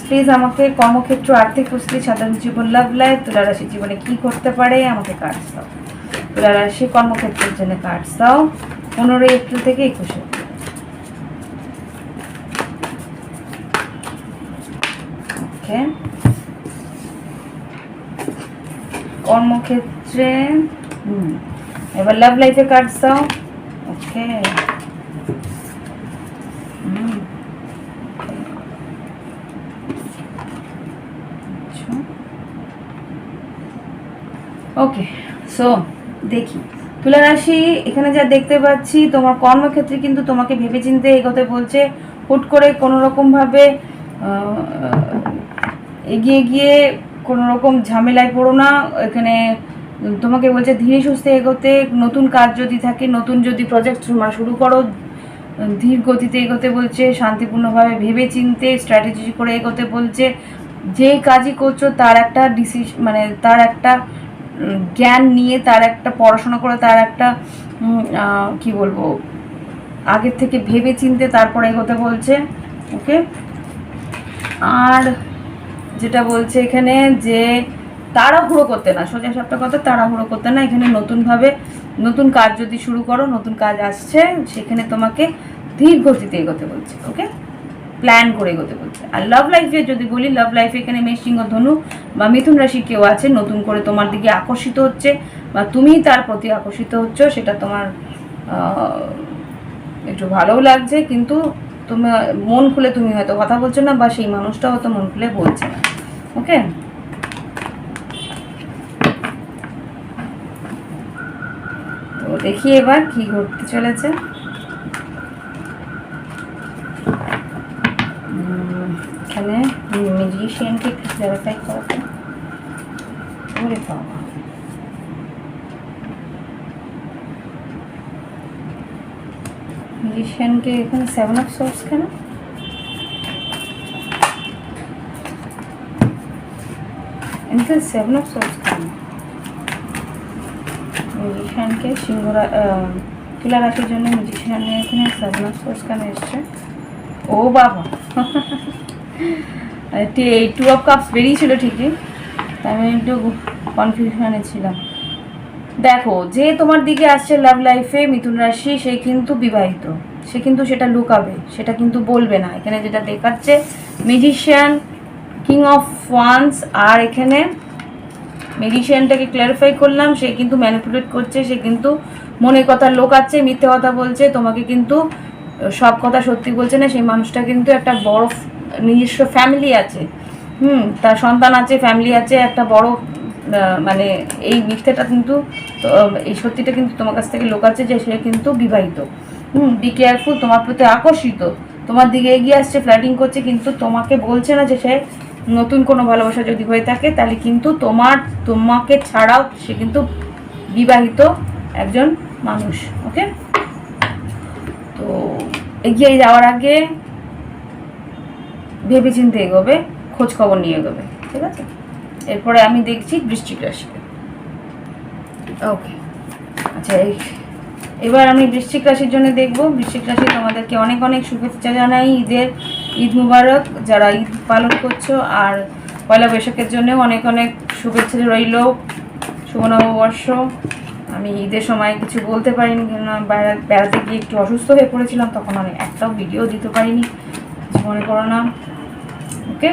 প্লিজ আমাকে কর্মক্ষেত্র, আর্থিক পরিস্থিতি, সাধারণ জীবন, লাভ লাইফ, তুলা রাশির জীবনে কি করতে পারে আমাকে কার্ডস দাও। তুলা রাশি কর্মক্ষেত্রের জন্য কার্ডস দাও 15ই এপ্রিল থেকে 21শে এপ্রিল। ওকে, কর্মক্ষেত্রে এবার লাভ লাইফে কার্ডস দাও। ওকে, ওকে, সো দেখি তুলা রাশি, এখানে যা দেখতে পাচ্ছি তোমার কর্মক্ষেত্রে কিন্তু তোমাকে ভেবেচিন্তে এগোতে বলছে। হুট করে কোনো রকমভাবে এগিয়ে গিয়ে কোনো রকম ঝামেলায় পড়ো না। এখানে তোমাকে বলছে ধীরে সুস্থে এগোতে, নতুন কাজ যদি থাকে, নতুন যদি প্রজেক্ট শুরু করো, ধীর গতিতে এগোতে বলছে, শান্তিপূর্ণভাবে ভেবে চিনতে স্ট্র্যাটেজি করে এগোতে বলছে। যে কাজই করছো তার একটা মানে তার একটা জ্ঞান নিয়ে, তার একটা পড়াশোনা করে, তার একটা কি বলবো, আগের থেকে ভেবে চিনতে তারপরে এগোতে বলছে। ওকে, আর যেটা বলছে এখানে যে তাড়াহুড়ো করতে না, সোজা সবটা কথা, তাড়াহুড়ো করতে না। এখানে নতুনভাবে নতুন কাজ যদি শুরু করো, নতুন কাজ আসছে, সেখানে তোমাকে ধীর গতিতে এগোতে বলছে। ওকে, প্ল্যান করে এগোতে বলছে। আর লাভ লাইফে যদি বলি, লাভ লাইফে এখানে মেষ, সিংহ, ধনু বা মিথুন রাশি কেউ আছে, নতুন করে তোমার দিকে আকর্ষিত হচ্ছে বা তুমি তার প্রতি আকর্ষিত হচ্ছ, সেটা তোমার একটু ভালোও লাগছে, কিন্তু তুমি মন খুলে তুমি হয়তো কথা বলছো না, বা সেই মানুষটা হয়তো মন খুলে বলছে না। ওকে, তো দেখি এবার কি ঘটতে চলেছে। এখানে ম্যাজিক মিউজিশিয়ানকে একটু ক্লারিফাই করাতে। ওরে বাবা, মিউজিশিয়ানকে এখানে 7 অফ সোর্স কেন? এখানে 7 অফ সোর্স কেন? মিউজিশিয়ানকে তুলা রাশির জন্য মিউজিশিয়ানের এখানে 7 অফ সোর্স কেন এসছে? ও বাবা, এই 2 অফ কাপস বেরিয়েছিল ঠিকই, তাই আমি একটু কনফিউশনে ছিলাম। দেখো, যে তোমার দিকে আসছে লাভ লাইফে মিথুন রাশি, সে কিন্তু বিবাহিত, সে কিন্তু সেটা লুকাবে, সেটা কিন্তু বলবে না। এখানে যেটা দেখাচ্ছে ম্যাজিশিয়ান, কিং অফ ওয়ান্স, আর এখানে ম্যাজিশিয়ানটাকে ক্ল্যারিফাই করলাম, সে কিন্তু ম্যানিপুলেট করছে, সে কিন্তু মনের কথা লোকাচ্ছে, মিথ্যে কথা বলছে, তোমাকে কিন্তু সব কথা সত্যি বলছে না। সেই মানুষটা কিন্তু একটা বড় নিজস্ব ফ্যামিলি আছে, তার সন্তান আছে, ফ্যামিলি আছে, একটা বড় মানে এই মিথ্যেটা কিন্তু এই সত্যিটা কিন্তু তোমার কাছ থেকে লোকাচ্ছে যে সে কিন্তু বিবাহিত। বি কেয়ারফুল, তোমার প্রতি আকর্ষিত, তোমার দিকে এগিয়ে আসছে, ফ্লার্টিং করছে, কিন্তু তোমাকে বলছে না যে সে নতুন কোনো ভালোবাসা যদি হয়ে থাকে তাহলে কিন্তু তোমাকে ছাড়াও সে কিন্তু বিবাহিত একজন মানুষ। ওকে, তো এগিয়ে যাওয়ার আগে ভেবেচিন্তে এগোবে, খোঁজ খবর নিয়ে এগোবে, ঠিক আছে? এরপরে আমি দেখছি বৃশ্চিক রাশিকে। ওকে, আচ্ছা, এবার আমি বৃশ্চিক রাশির জন্য দেখব। বৃশ্চিক রাশি তোমাদেরকে অনেক অনেক শুভেচ্ছা জানাই, ঈদ মুবারক যারা ঈদ পালন করছো, আর পয়লা বৈশাখের জন্যও অনেক অনেক শুভেচ্ছা রইল, শুভ নববর্ষ। আমি ঈদের সময় কিছু বলতে পারিনি, কেন বেড়াতে গিয়ে একটু অসুস্থ হয়ে পড়েছিলাম, তখন আমি একটাও ভিডিও দিতে পারিনি, কিছু মনে করো না। ওকে,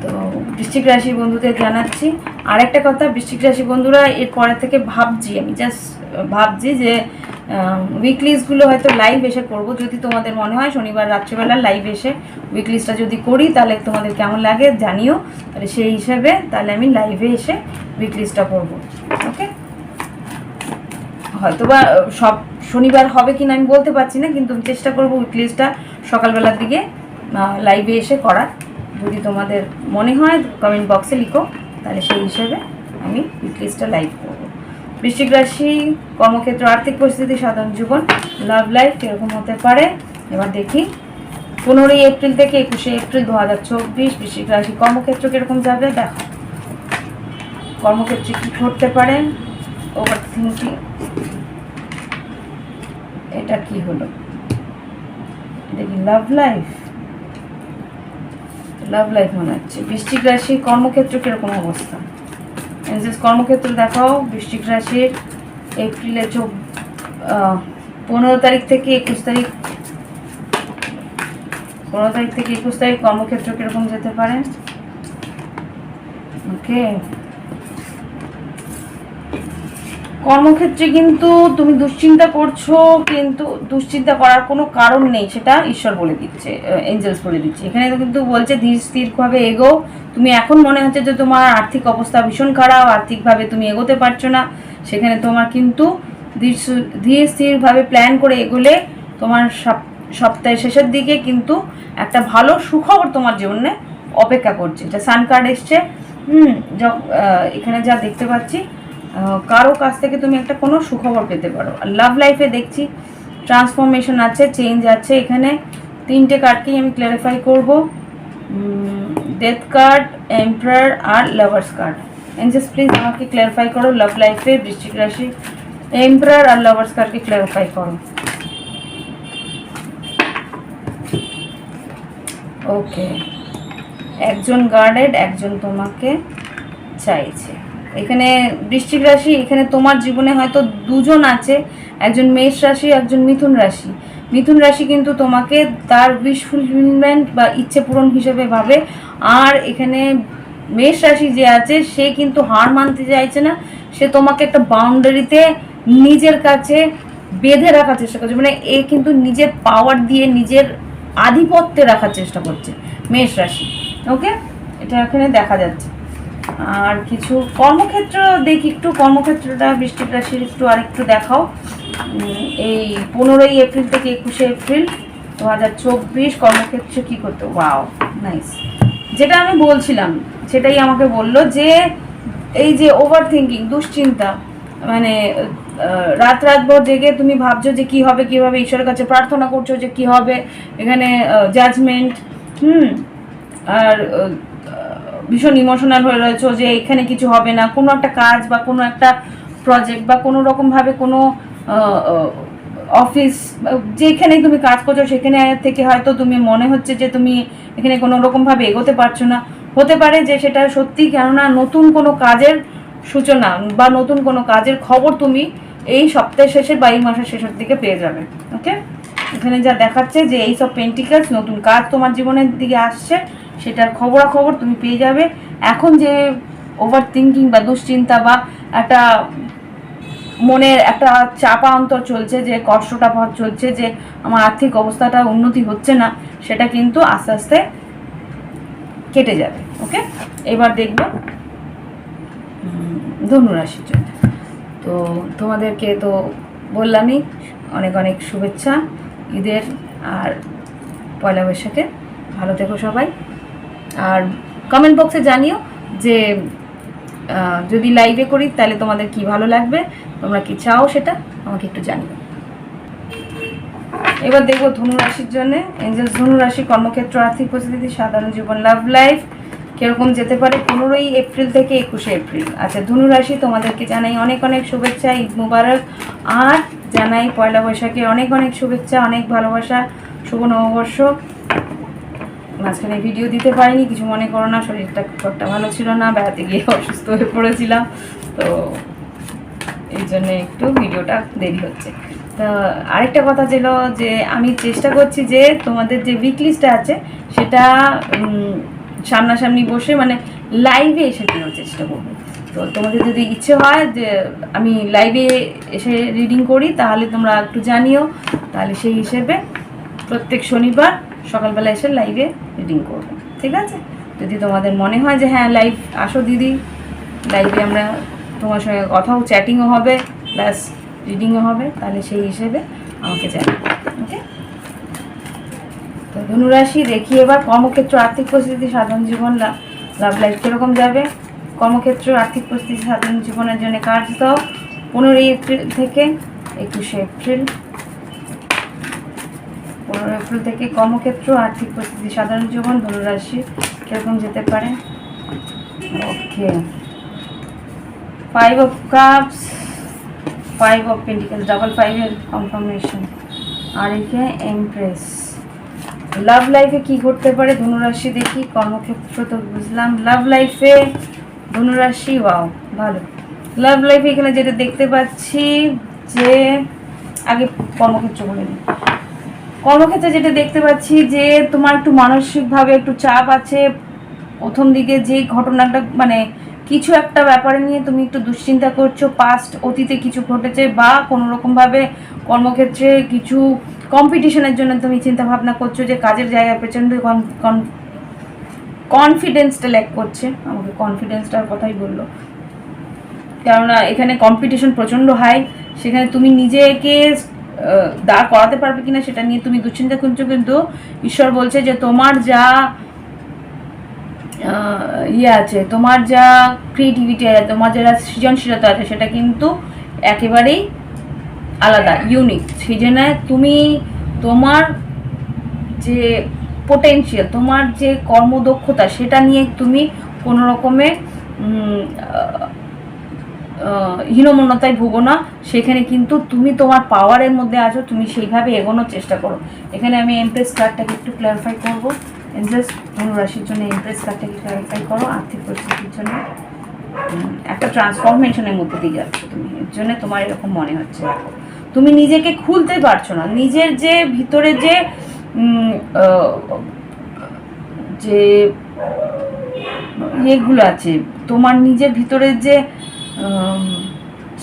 তো বৃশ্চিক রাশি বন্ধুদের জানাচ্ছি। আর একটা কথা, বৃশ্চিক রাশি বন্ধুরা, এর পরে থেকে আমি জাস্ট ভাবছি যে উইকলিস্টগুলো হয়তো লাইভ এসে করবো, যদি তোমাদের মনে হয় শনিবার রাত্রিবেলা লাইভ এসে উইকলিস্টটা যদি করি তাহলে তোমাদের কেমন লাগে জানিও, তাহলে সেই হিসাবে তাহলে আমি লাইভে এসে উইকলিস্টটা করবো। ওকে, হয়তো বা সব শনিবার হবে কিনা আমি বলতে পারছি না, কিন্তু চেষ্টা করবো উইকলিস্টটা সকালবেলার দিকে লাইভে এসে করার। যদি তোমাদের মনে হয় কমেন্ট বক্সে লিখো, তাহলে সেই হিসেবে আমি উইকলিস্টটা লাইভ করবো। বৃশ্চিক রাশি, কর্মক্ষেত্র, আর্থিক পরিস্থিতি, সাধারণ জীবন, লাভ লাইফ কীরকম হতে পারে এবার দেখি। 15 এপ্রিল থেকে 21 এপ্রিল 2024 বৃশ্চিক রাশি কর্মক্ষেত্র কীরকম যাবে দেখো। কর্মক্ষেত্রে কী ঘটতে পারে? ওভার থিঙ্কিং, এটা কি হলো? দেখি লাভ লাইফ মনে হচ্ছে। বৃশ্চিক রাশি কর্মক্ষেত্র কিরকম অবস্থা? কর্মক্ষেত্র দেখাও বৃশ্চিক রাশির এপ্রিলে 15 তারিখ থেকে 21 তারিখ, 15 তারিখ থেকে 21 তারিখ কর্মক্ষেত্র কিরকম যেতে পারে? ওকে, কর্মক্ষেত্রে কিন্তু তুমি দুশ্চিন্তা করছো, কিন্তু দুশ্চিন্তা করার কোনো কারণ নেই, সেটা ঈশ্বর বলে দিচ্ছে, এঞ্জেলস বলে দিচ্ছে। এখানে কিন্তু বলছে ধীর স্থিরভাবে এগো। তুমি এখন মনে হচ্ছে যে তোমার আর্থিক অবস্থা ভীষণ খারাপ, আর্থিকভাবে তুমি এগোতে পারছো না, সেখানে তোমার কিন্তু ধীর স্থিরভাবে প্ল্যান করে এগোলে তোমার সপ্তাহের শেষের দিকে কিন্তু একটা ভালো সুখবর তোমার জীবনে অপেক্ষা করছে। এটা সান কার্ড এসছে। এখানে যা দেখতে পাচ্ছি, কারো কাছ থেকে তুমি একটা কোনো সুখবর পেতে পারো। আর লাভ লাইফে দেখছি ট্রান্সফরমেশন আছে, চেঞ্জ আছে। এখানে 3টে কার্ডকেই আমি ক্ল্যারিফাই করব, ডেথ কার্ড, এম্পারার আর লাভার্স কার্ড। এঞ্জেলস প্লিজ আমাকে ক্ল্যারিফাই করো লাভ লাইফে বৃশ্চিক রাশি এম্পারার আর লাভার্স কার্ডকে ক্ল্যারিফাই করো। ওকে, একজন গার্ডেড, একজন তোমাকে চাইছে। এখানে বৃশ্চিক রাশি, এখানে তোমার জীবনে হয়তো দুজন আছে, একজন মেষ রাশি, একজন মিথুন রাশি। মিথুন রাশি কিন্তু তোমাকে তার উইশ ফুলফিলমেন্ট বা ইচ্ছে পূরণ হিসেবে ভাবে, আর এখানে মেষ রাশি যে আছে সে কিন্তু হার মানতে চাইছে না, সে তোমাকে একটা বাউন্ডারিতে নিজের কাছে বেঁধে রাখার চেষ্টা করছে, মানে এ কিন্তু নিজের পাওয়ার দিয়ে নিজের আধিপত্যে রাখার চেষ্টা করছে মেষ রাশি। ওকে, এটা এখানে দেখা যাচ্ছে। আর কিছু কর্মক্ষেত্র দেখি, একটু কর্মক্ষেত্রটা বৃশ্চিক রাশির একটু আরেকটু দেখাও। এই 15 এপ্রিল থেকে 21 এপ্রিল 2024 কর্মক্ষেত্রে কি করতে? Wow, nice. যেটা আমি বলছিলাম সেটাই আমাকে বললো যে এই যে ওভার থিঙ্কিং, দুশ্চিন্তা, মানে রাত ভর জেগে তুমি ভাবছো যে কি হবে কিভাবে, ঈশ্বরের কাছে প্রার্থনা করছো যে কি হবে, এখানে জাজমেন্ট, আর ভীষণ ইমোশনাল হয়ে রয়েছো যে এখানে কিছু হবে না, কোনো একটা কাজ বা কোনো একটা প্রজেক্ট বা কোনো রকমভাবে কোনো অফিস যেখানে তুমি কাজ করছো সেখানে থেকে হয়তো তুমি মনে হচ্ছে যে তুমি এখানে কোনো রকমভাবে এগোতে পারছো না। হতে পারে যে সেটা সত্যি, কেননা নতুন কোনো কাজের সূচনা বা নতুন কোনো কাজের খবর তুমি এই সপ্তাহের শেষে বা এই মাসের শেষের দিকে পেয়ে যাবে। ওকে, এখানে যা দেখাচ্ছে যে এই সব পেন্টিকালস, নতুন কাজ তোমার জীবনের দিকে আসছে, সেটার খবরাখবর তুমি পেয়ে যাবে। এখন যে ওভার থিঙ্কিং বা দুশ্চিন্তা বা একটা মনের একটা চাপা অন্তর চলছে, যে কষ্টটা চলছে যে আমার আর্থিক অবস্থাটা উন্নতি হচ্ছে না, সেটা কিন্তু আস্তে আস্তে কেটে যাবে। ওকে, এবার দেখব ধনুরাশির জন্য। তো তোমাদেরকে তো বললামই, অনেক অনেক শুভেচ্ছা ঈদের আর পয়লা বৈশাখে। ভালো থেকো সবাই, আর কমেন্ট বক্সে জানিও যে যদি লাইভে করি তাহলে তোমাদের কি ভালো লাগবে, তোমরা কি চাও সেটা আমাকে একটু জানিও। এবার দেখবো ধনুরাশির জন্য। এঞ্জেলস ধনুরাশি, কর্মক্ষেত্র, আর্থিক পরিস্থিতি, সাধারণ জীবন, লাভ লাইফ কিরকম যেতে পারে 15 এপ্রিল থেকে 21 এপ্রিল। আচ্ছা, ধনুরাশি তোমাদেরকে জানাই অনেক অনেক শুভেচ্ছা, ঈদ মুবারক, আর জানাই পয়লা বৈশাখে অনেক অনেক শুভেচ্ছা, অনেক ভালোবাসা, শুভ নববর্ষ। মাঝখানে ভিডিও দিতে পারিনি, কিছু মনে করো না, শরীরটা খুব একটা ভালো ছিল না, বেড়াতে গিয়ে অসুস্থ হয়ে পড়েছিলাম, তো এই জন্য একটু ভিডিওটা দেরি হচ্ছে। তো আরেকটা কথা ছিল যে আমি চেষ্টা করছি যে তোমাদের যে উইকলিস্টটা আছে সেটা সামনাসামনি বসে মানে লাইভে এসে দেওয়ার চেষ্টা করবো। তো তোমাদের যদি ইচ্ছে হয় যে আমি লাইভে এসে রিডিং করি তাহলে তোমরা একটু জানিও, তাহলে সেই হিসেবে প্রত্যেক শনিবার সকালবেলা এসে লাইভে রিডিং করবো, ঠিক আছে? যদি তোমাদের মনে হয় যে হ্যাঁ লাইভ আসো দিদি, লাইভে আমরা তোমার সঙ্গে কথাও চ্যাটিংও হবে প্লাস রিডিংও হবে, তাহলে সেই হিসেবে আমাকে জানাবে। ওকে, তো ধনুরাশি দেখি এবার কর্মক্ষেত্র, আর্থিক পরিস্থিতি, সাধারণ জীবন, লাভ লাইফ কীরকম যাবে। কর্মক্ষেত্র, আর্থিক পরিস্থিতি, সাধারণ জীবনের জন্য কার্য দাও 15 এপ্রিল থেকে 21 এপ্রিল। 15 এপ্রিল থেকে কর্মক্ষেত্র, আর্থিক পরিস্থিতি, সাধারণ জীবন, ধনুরাশি কীরকম যেতে পারে। ওকে, 5 of Cups, 5 of Pentacles, double 5 এর কনফার্মেশন, আর একে এমপ্রেস। লাভ লাইফে কি ঘটতে পারে ধনুরাশি দেখি। কর্মক্ষেত্র তো বুঝলাম, লাভ লাইফে ধনুরাশি, ওয়াও ভালো। লাভ লাইফে এখানে যেটা দেখতে পাচ্ছি যে, আগে কর্মক্ষেত্র বলে নিই। কর্মক্ষেত্রে যেটা দেখতে পাচ্ছি যে তোমার একটু মানসিকভাবে একটু চাপ আছে। প্রথম দিকে যে ঘটনাটা মানে কিছু একটা ব্যাপারে নিয়ে তুমি একটু দুশ্চিন্তা করছো, পাস্ট অতীতে কিছু ঘটেছে বা কোনো রকমভাবে কর্মক্ষেত্রে কিছু কম্পিটিশনের জন্য তুমি চিন্তা ভাবনা করছো, যে কাজের জায়গায় প্রচণ্ড কনফিডেন্সটা ল্যাক করছে। আমাকে কনফিডেন্সটার কথাই বললো, কেননা এখানে কম্পিটিশন প্রচণ্ড হাই, সেখানে তুমি নিজেকে দাঁড় করাতে পারবে কিনা সেটা নিয়ে তুমি দুশ্চিন্তা করছো। কিন্তু ঈশ্বর বলছে যে তোমার যা ইয়ে আছে, তোমার যা ক্রিয়েটিভিটি আছে, তোমার যারা সৃজনশীলতা আছে, সেটা কিন্তু একেবারেই আলাদা, ইউনিক। সেই জন্য তুমি তোমার যে পোটেনশিয়াল, তোমার যে কর্মদক্ষতা, সেটা নিয়ে তুমি কোনো রকমের হীনমন্যতায় ভুগো না। সেখানে কিন্তু তুমি তোমার পাওয়ারের মধ্যে আছো, তুমি সেইভাবে এগোনোর চেষ্টা করো। এখানে আমি এমপ্রেস কার্ডটাকে একটু ক্ল্যারিফাই করবো। এঞ্জেলস ধনুরাশির জন্য এমপ্রেস কার্ডটাকে ক্ল্যারিফাই করো। আর্থিক পরিস্থিতির জন্য একটা ট্রান্সফরমেশনের মধ্যে দিয়ে যাচ্ছ তুমি, এর জন্য তোমার এরকম মনে হচ্ছে। তুমি নিজেকে খুলতে পারছো না, নিজের যে ভিতরে যে যে ইয়েগুলো আছে, তোমার নিজের ভিতরের যে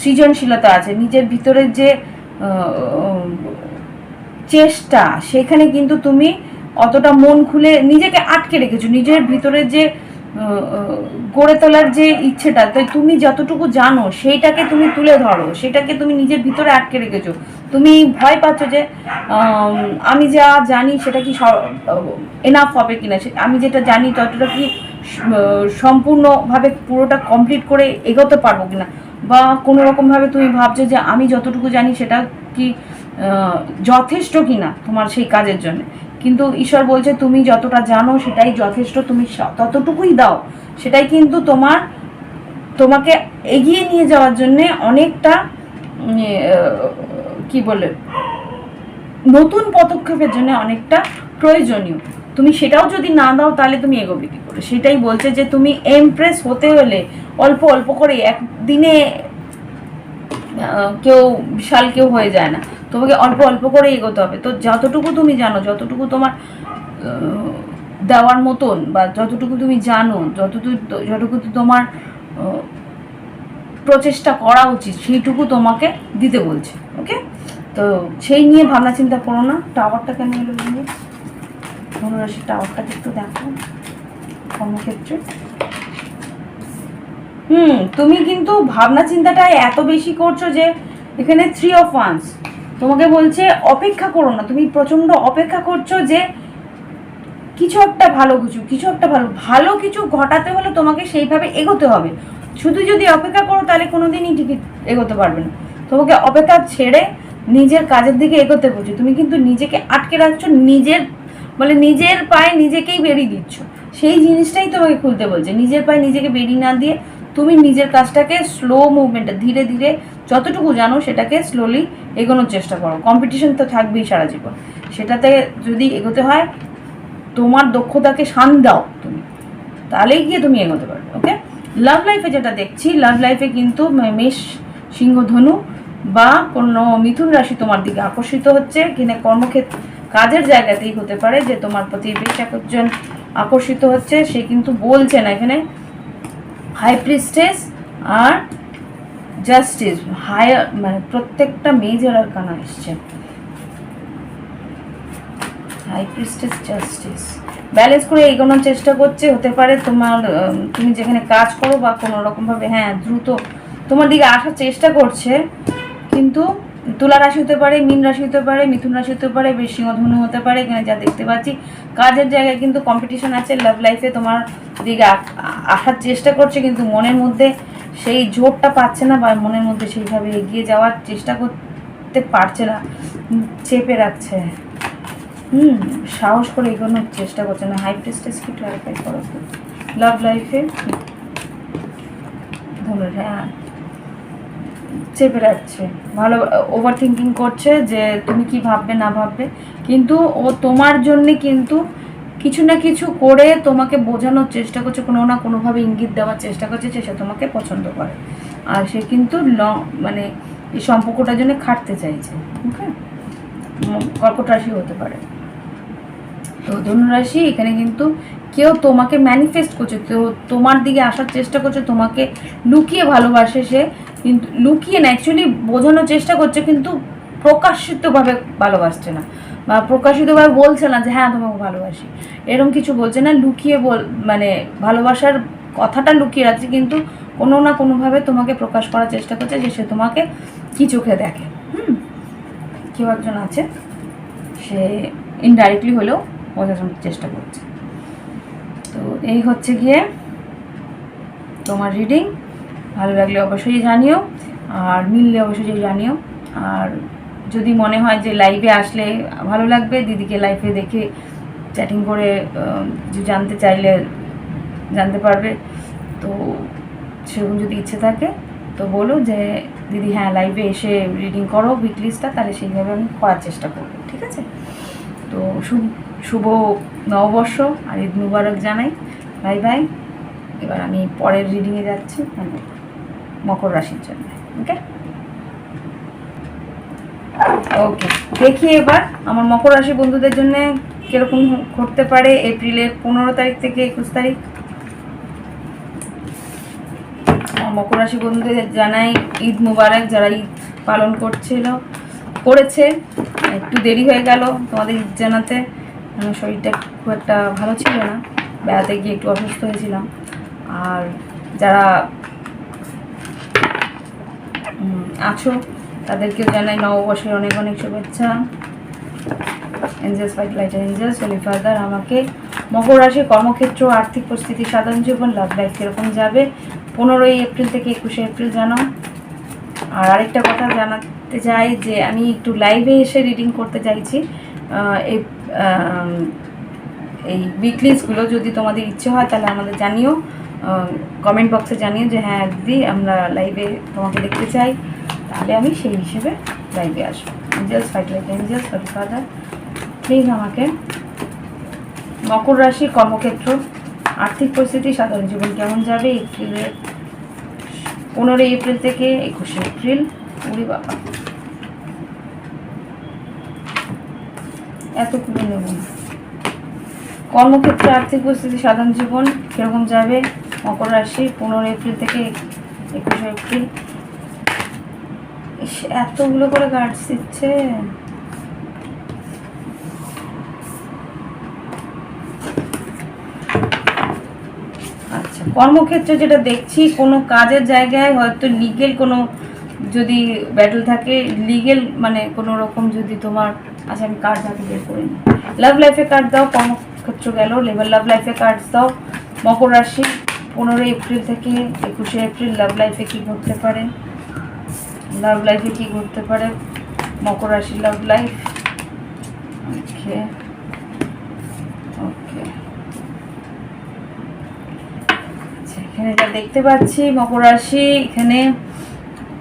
সৃজনশীলতা আছে, নিজের ভিতরের যে চেষ্টা, সেখানে কিন্তু তুমি অতটা মন খুলে নিজেকে আটকে রেখেছো। নিজের ভিতরের যে গড়ে তোলার যে ইচ্ছেটা, তাই তুমি যতটুকু জানো সেইটাকে তুমি তুলে ধরো, সেটাকে তুমি নিজের ভিতরে আটকে রেখেছো। তুমি ভয় পাচ্ছ যে আমি যা জানি সেটা কি এনাফ হবে কিনা, আমি যেটা জানি ততটা কি সম্পূর্ণভাবে পুরোটা কমপ্লিট করে এগোতে পারবো কিনা, বা কোনো রকমভাবে তুমি ভাবছো যে আমি যতটুকু জানি সেটা কি যথেষ্ট কিনা তোমার সেই কাজের জন্য। কিন্তু ঈশ্বর বলছে তুমি যতটা জানো সেটাই যথেষ্ট, তুমি ততটুকুই দাও, সেটাই কিন্তু তোমাকে এগিয়ে নিয়ে যাওয়ার জন্যে অনেকটা কি বলে নতুন পদক্ষেপের জন্য অনেকটা প্রয়োজনীয়। তুমি সেটাও যদি না দাও তাহলে তুমি এগোবে কী করে? সেটাই বলছে যে তুমি এমপ্রেস হতে হলে অল্প অল্প করে, একদিনে কেউ বিশাল কেউ হয়ে যায় না, তোমাকে অল্প অল্প করে এগোতে হবে। তো যতটুকু তুমি জানো, যতটুকু তোমার দেওয়ার মতন, বা যতটুকু তুমি জানো, যতটুকু তোমার প্রচেষ্টা করা উচিত, সেইটুকু তোমাকে দিতে বলছে। ওকে, তো সেই নিয়ে ভাবনা চিন্তা করো না। টাওয়ারটা কেন এলো নিয়ে ধনুরাশির টাওয়ারটাকে একটু দেখো কর্মক্ষেত্রে। তুমি কিন্তু ভাবনা চিন্তাটা এত বেশি করছো যে এখানে 3 of Wands তোমাকে বলছে অপেক্ষা করো না। তুমি প্রচণ্ড অপেক্ষা করছো যে কিছু একটা ভালো কিছু ঘটাতে হলে তোমাকে সেইভাবে এগোতে হবে। শুধু যদি অপেক্ষা করো তাহলে কোনোদিনই ঠিকই এগোতে পারবে না। তোমাকে অপেক্ষা ছেড়ে নিজের কাজের দিকে এগোতে বলছো। তুমি কিন্তু নিজেকে আটকে রাখছো, নিজের পায়ে নিজেকেই বেরিয়ে দিচ্ছ। সেই জিনিসটাই তোমাকে খুলতে বলছে। নিজের পায়ে নিজেকে বেরিয়ে না দিয়ে তুমি নিজের কাজটাকে স্লো মুভমেন্টে ধীরে ধীরে যতটুকু জানো সেটাকে স্লোলি এগোনোর চেষ্টা করো। কম্পিটিশন তো থাকবেই সারা জীবন, সেটাতে যদি এগোতে হয় তোমার দক্ষতাকে শান দাও তুমি, তাহলেই গিয়ে তুমি এগোতে পারবে। ওকে, লাভ লাইফে যেটা দেখছি, লাভ লাইফে কিন্তু মেষ, সিংহ, ধনু বা কোনো মিথুন রাশি তোমার দিকে আকর্ষিত হচ্ছে কিনা, কর্মক্ষেত্র কাজের জায়গাতেই হতে পারে যে তোমার প্রতি বেশ একজন আকর্ষিত হচ্ছে। সে কিন্তু বলছে না, এখানে হাই প্রিস্টেস আর জাস্টিস, হায়ার মানে প্রত্যেকটা মেজর আরকানা এসছে। হাই প্রিস্টেস, জাস্টিস ব্যালেন্স করে এগোনোর চেষ্টা করছে। হতে পারে তুমি যেখানে কাজ করো বা কোনো রকমভাবে দ্রুত তোমার দিকে আসার চেষ্টা করছে, কিন্তু তুলা রাশি হতে পারে, মীন রাশি হতে পারে, মিথুন রাশি হতে পারে, সিংহ, ধনু হতে পারে। এখানে যা দেখতে পাচ্ছি কাজের জায়গায় কিন্তু কম্পিটিশন আছে। লাভ লাইফে তোমার দিকে আসার চেষ্টা করছে, কিন্তু মনের মধ্যে সেই জোরটা পাচ্ছে না, বা মনের মধ্যে সেইভাবে এগিয়ে যাওয়ার চেষ্টা করতে পারছে না, চেপে রাখছে। সাহস করে এগোনোর চেষ্টা করছে না। হাই প্রিস্টেস কি ক্লারিফাই করো লাভ লাইফে? চেপে রাখছে, ভালো ওভার থিঙ্কিং করছে যে তুমি কি ভাববে না ভাববে, কিন্তু ও তোমার জন্যে কিন্তু কিছু না কিছু করে তোমাকে বোঝানোর চেষ্টা করছে, কোনো না কোনোভাবে ইঙ্গিত দেওয়ার চেষ্টা করছে যে সে তোমাকে পছন্দ করে, আর সে কিন্তু এই সম্পর্কটার জন্য খাটতে চাইছে। ওকে, কর্কট রাশি হতে পারে। তো ধনুরাশি এখানে কিন্তু কেউ তোমাকে ম্যানিফেস্ট করছে, তো তোমার দিকে আসার চেষ্টা করছে, তোমাকে লুকিয়ে ভালোবাসে সে, কিন্তু লুকিয়ে না, অ্যাকচুয়ালি বোঝানোর চেষ্টা করছে, কিন্তু প্রকাশিতভাবে ভালোবাসছে না, বা প্রকাশিতভাবে বলছে না যে হ্যাঁ তোমাকে ভালোবাসি, এরকম কিছু বলছে না। লুকিয়ে ভালোবাসার কথাটা লুকিয়ে রাখছে, কিন্তু কোনো না কোনোভাবে তোমাকে প্রকাশ করার চেষ্টা করছে যে সে তোমাকে কি চোখে দেখে। কেউ একজন আছে, সে ইনডাইরেক্টলি হলেও বোঝানোর চেষ্টা করছে। তো এই হচ্ছে গিয়ে তোমার রিডিং। ভালো লাগলে অবশ্যই জানিও, আর মিললে অবশ্যই জানিও। আর যদি মনে হয় যে লাইভে আসলে ভালো লাগবে, দিদিকে লাইভে দেখে চ্যাটিং করে কিছু জানতে চাইলে জানতে পারবে। তো সেরকম যদি ইচ্ছে থাকে তো বলো যে দিদি হ্যাঁ লাইভে এসে রিডিং করো উইকলিস্টটা, তাহলে সেইভাবে আমি করার চেষ্টা করবো। ঠিক আছে? তো শুভ নববর্ষ আর ঈদ মুবারক জানাই। Bye bye. এবার আমি পরের রিডিংয়ে যাচ্ছি, মানে মকর রাশির জন্য। ওকে ওকে, দেখি এবার আমার মকর রাশি বন্ধুদের জন্য কীরকম ঘটতে পারে এপ্রিলের 15 তারিখ থেকে 21 তারিখ। মকর রাশি বন্ধুদের জানাই ঈদ মুবারক। যারা ঈদ পালন করেছে, একটু দেরি হয়ে গেল তোমাদের ঈদ জানাতে, শরীরটা খুব একটা ভালো ছিল না, বেড়াতে গিয়ে একটু অসুস্থ হয়েছিলাম। আর যারা আছো তাদেরকেও জানাই নববর্ষের অনেক অনেক শুভেচ্ছা। Angeles fight lighter Angeles holy father আমাকে মকর রাশি কর্মক্ষেত্র, আর্থিক পরিস্থিতি, সাধারণ জীবন, লাভ লাইফ কীরকম যাবে 15 এপ্রিল থেকে 21 এপ্রিল জানাও। আর আরেকটা কথা জানাতে চাই যে আমি একটু লাইভে এসে রিডিং করতে চাইছি। এই উইকলিসগুলো যদি তোমাদের ইচ্ছে হয় তাহলে আমাদের জানিও, কমেন্ট বক্সে জানিও যে হ্যাঁ দিদি আমরা লাইভে তোমাকে দেখতে চাই, তাহলে আমি সেই হিসেবে লাইভে আসবো। Angels white light angels holy father please আমাকে মকর রাশি কর্মক্ষেত্র, আর্থিক পরিস্থিতি, সাধারণ জীবন কেমন যাবে এপ্রিলের 15 এপ্রিল থেকে 21 এপ্রিল। উড়ি বাবা এতগুলো নেব না। কর্মক্ষেত্রে, আর্থিক পরিস্থিতি, সাধারণ জীবন কীরকম যাবে মকর রাশি 15 এপ্রিল থেকে 21 এপ্রিল। এতগুলো করে কার্ডস দিচ্ছে। আচ্ছা, কর্মক্ষেত্রে যেটা দেখছি কোনো কাজের জায়গায় হয়তো লিগেল কোনো যদি ব্যাটল থাকে, লিগেল মানে কোনো রকম যদি তোমার, আচ্ছা আমি কার্ড হাতে বের করে নিই। লাভ লাইফে কার্ড দাও, কর্মক্ষেত্র গেল, লেবার লাভ লাইফে কার্ড দাও। মকর রাশি 15 এপ্রিল থেকে 21 এপ্রিল লাভ লাইফে কী ঘটতে পারে, লাভ লাইফে কী ঘটতে পারে মকর রাশি লাভ লাইফ। ওকে ওকে, আচ্ছা এখানে যা দেখতে পাচ্ছি মকর রাশি, এখানে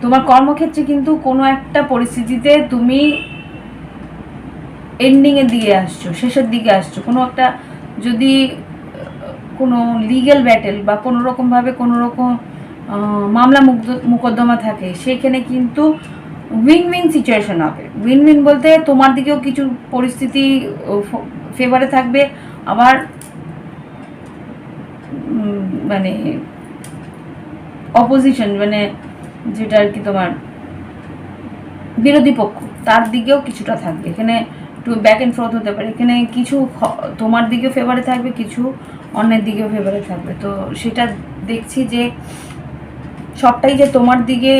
তোমার কর্মক্ষেত্রে কিন্তু কোনো একটা পরিস্থিতিতে তুমি এন্ডিংয়ের দিকে আসছো, শেষের দিকে আসছো। কোনো একটা যদি কোনো লিগ্যাল ব্যাটেল বা কোনো রকমভাবে কোনো রকম মামলা মোকদ্দমা থাকে, সেখানে কিন্তু উইন উইন সিচুয়েশন হবে। উইন উইন বলতে তোমার দিকেও কিছু পরিস্থিতি ফেভারে থাকবে, আবার মানে অপোজিশন মানে যেটা আর কি তোমার বিরোধী পক্ষ, তার দিকেও কিছুটা থাকবে। এখানে একটু ব্যাক অ্যান্ড ফোর্থ হতে পারে। এখানে কিছু তোমার দিকেও ফেভারে থাকবে, কিছু অন্যের দিকেও ফেভারে থাকবে। তো সেটা দেখছি যে সবটাই যে তোমার দিকে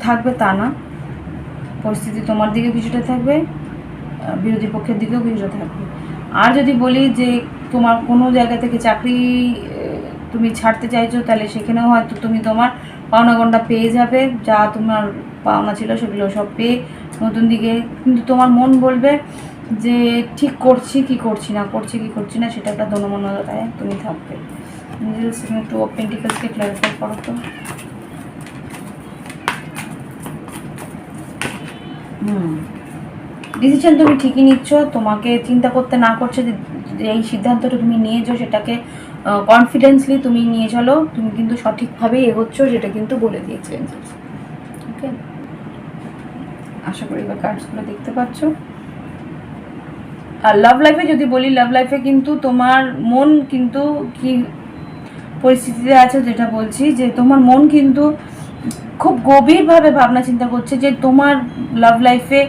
থাকবে তা না, পরিস্থিতি তোমার দিকে কিছুটা থাকবে, বিরোধী পক্ষের দিকেও কিছুটা থাকবে। আর যদি বলি যে তোমার কোনো জায়গা থেকে চাকরি তুমি ছাড়তে চাইছো, তাহলে সেখানেও হয়তো তুমি তোমার পাওনা গন্ডা পেয়ে যাবে, যা তোমার পাওনা ছিল সেগুলো সব পেয়ে নতুন দিকে। কিন্তু তোমার মন বলবে যে ঠিক করছি কি করছি না, করছি কি করছি না, সেটা একটা দনমনতায় তুমি থাকবে। একটু পেন্টিকলসকে ক্লারিফাই করো তো। ডিসিশন তুমি ঠিকই নিচ্ছ, তোমাকে চিন্তা করতে না করছে যে এই সিদ্ধান্তটা তুমি নিয়েছো সেটাকে কনফিডেন্সলি তুমি নিয়ে চলো, তুমি কিন্তু সঠিকভাবেই এগোচ্ছ, যেটা কিন্তু বলে দিয়েছে। ওকে, আশা করি এবার কার্ডসগুলো দেখতে পাচ্ছ। আর লাভ লাইফে যদি বলি, লাভ লাইফে কিন্তু তোমার মন কিন্তু কি পরিস্থিতিতে আছে, যেটা বলছি যে তোমার মন কিন্তু খুব গভীরভাবে ভাবনা চিন্তা করছে যে তোমার লাভ লাইফে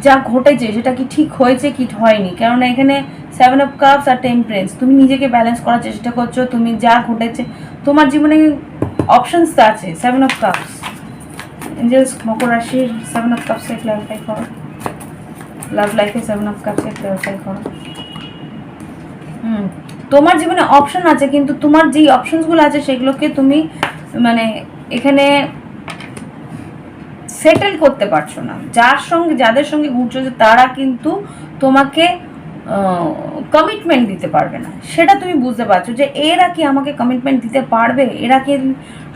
যা ঘটেছে সেটা কি ঠিক হয়েছে কি হয়নি। কেননা এখানে 7 অফ কাপস আর টেম্পারেন্স, তুমি নিজেকে ব্যালেন্স করার চেষ্টা করছো। তুমি যা ঘটেছে তোমার জীবনে অপশনস তো আছে। 7 অফ কাপস এঞ্জেলস মকর রাশির 7 অফ কাপসে ক্লারিফাই করো, লাভ লাইফে 7 অফ কাপসে ক্লারিফাই করো। তোমার জীবনে অপশন আছে, কিন্তু তোমার যেই অপশনসগুলো আছে সেগুলোকে তুমি মানে এখানে সেটেল করতে পারছো না। যাদের সঙ্গে ঘুরছো তারা কিন্তু তোমাকে কমিটমেন্ট দিতে পারবে না, সেটা তুমি বুঝতে পারছো যে এরা কি আমাকে কমিটমেন্ট দিতে পারবে, এরা কি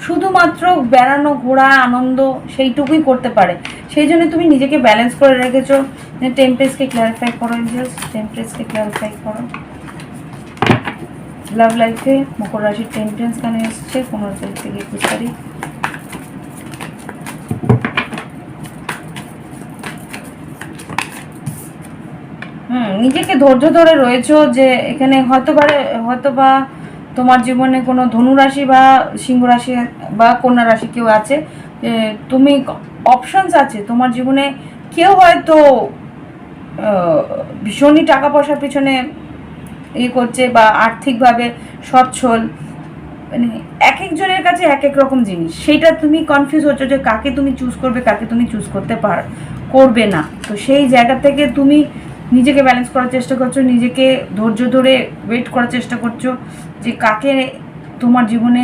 শুধুমাত্র বেড়ানো ঘোরা আনন্দ সেইটুকুই করতে পারে। সেই জন্য তুমি নিজেকে ব্যালেন্স করে রেখেছো। টেম্পারেন্সকে ক্লারিফাই করো, টেম্পারেন্সকে ক্লারিফাই করো। লাভ লাইফে মকর রাশির টেম্পারেন্স কেন এসছে 15 তারিখ থেকে 21 তারিখ। নিজেকে ধৈর্য ধরে রয়েছো যে এখানে হয়তো বা তোমার জীবনে কোনো ধনুরাশি বা সিংহ রাশি বা কন্যা রাশি কেউ আছে, তুমি অপশনস আছে তোমার জীবনে। কেউ হয়তো ভীষণই টাকা পয়সার পিছনে করছে বা আর্থিকভাবে সচ্ছল, মানে এক একজনের কাছে এক এক রকম জিনিস, সেইটা তুমি কনফিউজ হচ্ছ যে কাকে তুমি চুজ করবে, কাকে তুমি চুজ করবে না। তো সেই জায়গা থেকে তুমি নিজেকে ব্যালেন্স করার চেষ্টা করছো, নিজেকে ধৈর্য ধরে ওয়েট করার চেষ্টা করছো যে কাকে তোমার জীবনে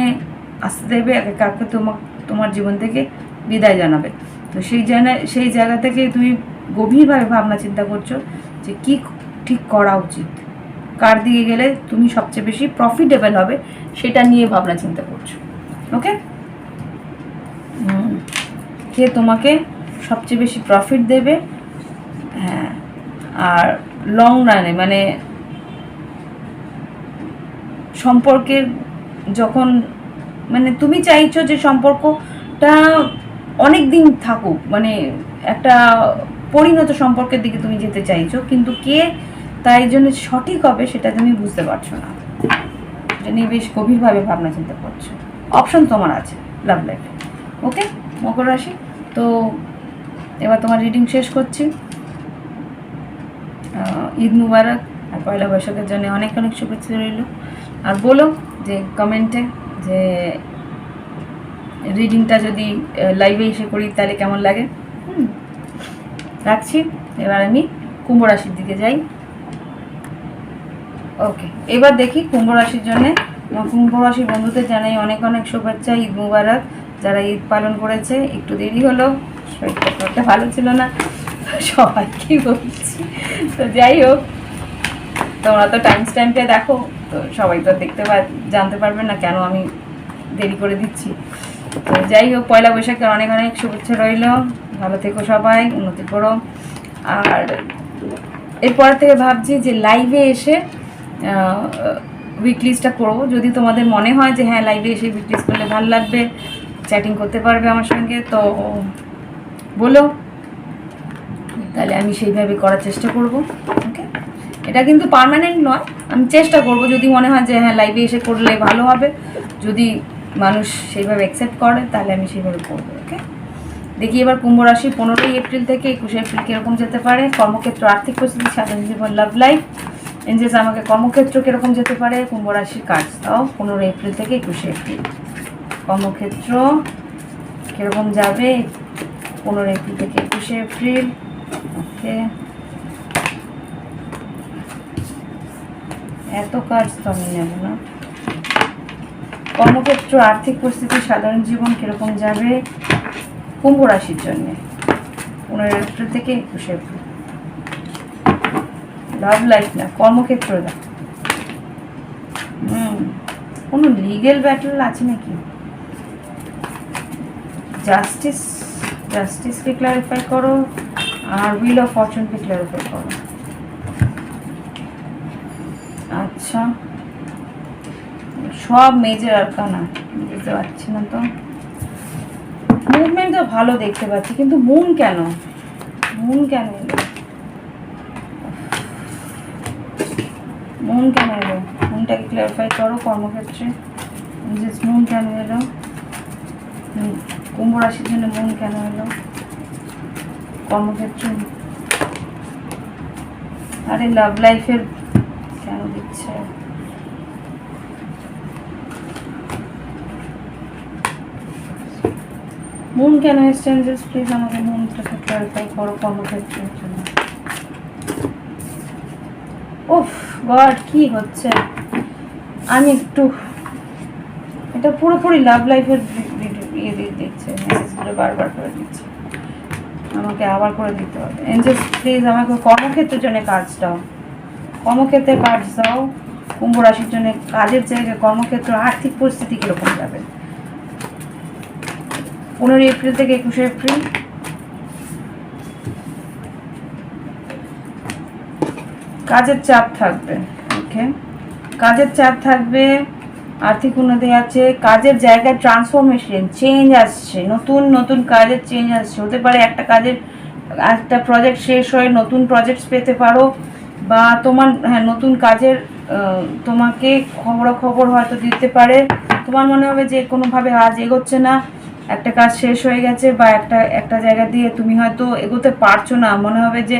আসতে দেবে, কাকে তোমার জীবন থেকে বিদায় জানাবে। তো সেই জায়গা থেকে তুমি গভীরভাবে ভাবনা চিন্তা করছো যে কি ঠিক করা উচিত, কার দিকে গেলে তুমি সবচেয়ে বেশি প্রফিটেবল হবে, সেটা নিয়ে ভাবনা চিন্তা করছো। ওকে, কে তোমাকে সবচেয়ে বেশি প্রফিট দেবে, হ্যাঁ, আর লং রানে মানে সম্পর্কের যখন মানে তুমি চাইছো যে সম্পর্কটা অনেক দিন থাকুক, মানে একটা পরিণত সম্পর্কের দিকে তুমি যেতে চাইছো, কিন্তু কে তাই জন্য সঠিক হবে সেটা তুমি বুঝতে পারছো না, এটা নিয়ে বেশ গভীরভাবে ভাবনা চিন্তা করছো। অপশন তোমার আছে লাভ লাইফে। ওকে মকর রাশি, তো এবার তোমার রিডিং শেষ করছি। ঈদ মুবারক আর পয়লা বৈশাখের জন্য অনেক অনেক শুভেচ্ছা রইল। আর বলো যে কমেন্টে যে রিডিংটা যদি লাইভে এসে করি তাহলে কেমন লাগে। রাখছি, এবার আমি কুম্ভ রাশির দিকে যাই। ওকে, এবার দেখি কুম্ভ রাশির জন্যে। কুম্ভ রাশির বন্ধুদের জানাই অনেক অনেক শুভেচ্ছা, ঈদ মুবারক। যারা ঈদ পালন করেছে, একটু দেরি হলো, শরীরটা ভালো ছিল না, সবাইকে বলছি। তো যাই হোক, তোমরা তো টাইমে দেখো, তো সবাই তো জানতে পারবে না কেন আমি দেরি করে দিচ্ছি। তো যাই হোক, পয়লা বৈশাখের অনেক অনেক শুভেচ্ছা রইল, ভালো থেকো সবাই, উন্নতি করো। আর এরপর থেকে ভাবছি যে লাইভে এসে উইকলিস্টটা করবো, যদি তোমাদের মনে হয় যে হ্যাঁ লাইভে এসে উইকলিস্ট করলে ভালো লাগবে, চ্যাটিং করতে পারবে আমার সঙ্গে, তো বলো, তাহলে আমি সেইভাবে করার চেষ্টা করব। ওকে, এটা কিন্তু পার্মানেন্ট নয়, আমি চেষ্টা করব, যদি মনে হয় যে হ্যাঁ লাইভে এসে করলে ভালো হবে, যদি মানুষ সেইভাবে অ্যাকসেপ্ট করে তাহলে আমি সেইভাবে করবো। ওকে, দেখি এবার কুম্ভ রাশি 15 এপ্রিল থেকে 21 এপ্রিল কীরকম যেতে পারে। কর্মক্ষেত্র, আর্থিক পরিস্থিতি, সাধারণ জীবন, লাভ লাইফ। এনজেস আমাকে কর্মক্ষেত্র কীরকম যেতে পারে, কুম্ভ রাশির কাজ দাও 15 এপ্রিল থেকে 21 এপ্রিল। কর্মক্ষেত্র কীরকম যাবে 15 এপ্রিল থেকে 21 এপ্রিল। ওকে, এত কাজ তো আমি নেব না। কর্মক্ষেত্র, আর্থিক পরিস্থিতি, সাধারণ জীবন কীরকম যাবে কুম্ভ রাশির জন্যে 15 এপ্রিল থেকে 21 এপ্রিল। লাভ লাইফ না, কর্মক্ষেত্র না। কোনো লিগেল ব্যাটল আছে নাকি? জাস্টিসকে ক্লারিফাই করো, আর হুইল অফ ফরচুনকে ক্লারিফাই করো। আচ্ছা, সব মেজর আরকানা বুঝতে পারছি না তো। মুভমেন্ট তো ভালো দেখতে পাচ্ছি, কিন্তু মুন কেন এলো? মুনটাকে ক্লারিফাই করো কর্মক্ষেত্রে। মুন কেন এলো? কুম্ভ রাশির জন্য মুন কেন এলো কর্মক্ষেত্রে? আরে লাভ লাইফের কেন দিচ্ছে? মুন কেন এসছে? প্লিজ আমাকে মুনটাকে ক্লারিফাই করো কর্মক্ষেত্রের জন্য। উফ গড, কি হচ্ছে? আমি একটু এটা পুরোপুরি লাভ লাইফের ইয়ে দিয়ে দিচ্ছে, মেসেজগুলো বারবার করে দিচ্ছে, আমাকে আবার করে দিতে হবে। এঞ্জেলস প্লিজ আমাকে কর্মক্ষেত্রের জন্য কাজ দাও, কর্মক্ষেত্রে কাজ দাও। কুম্ভ রাশির জন্য কাজের জায়গায়, কর্মক্ষেত্র, আর্থিক পরিস্থিতি কীরকম যাবে 15 এপ্রিল থেকে 21 এপ্রিল। কাজের চাপ থাকবে, ওকে, কাজের চাপ থাকবে, আর্থিক উন্নতি আছে, কাজের জায়গায় ট্রান্সফরমেশন, চেঞ্জ আসছে, নতুন কাজের চেঞ্জ আসছে। হতে পারে একটা প্রজেক্ট শেষ হয়ে নতুন প্রজেক্টস পেতে পারো, বা তোমার নতুন কাজের তোমাকে খবর হয়তো দিতে পারে। তোমার মনে হবে যে কোনোভাবে আজ এগোচ্ছে না, একটা কাজ শেষ হয়ে গেছে, বা একটা জায়গা দিয়ে তুমি হয়তো এগোতে পারছো না, মনে হবে যে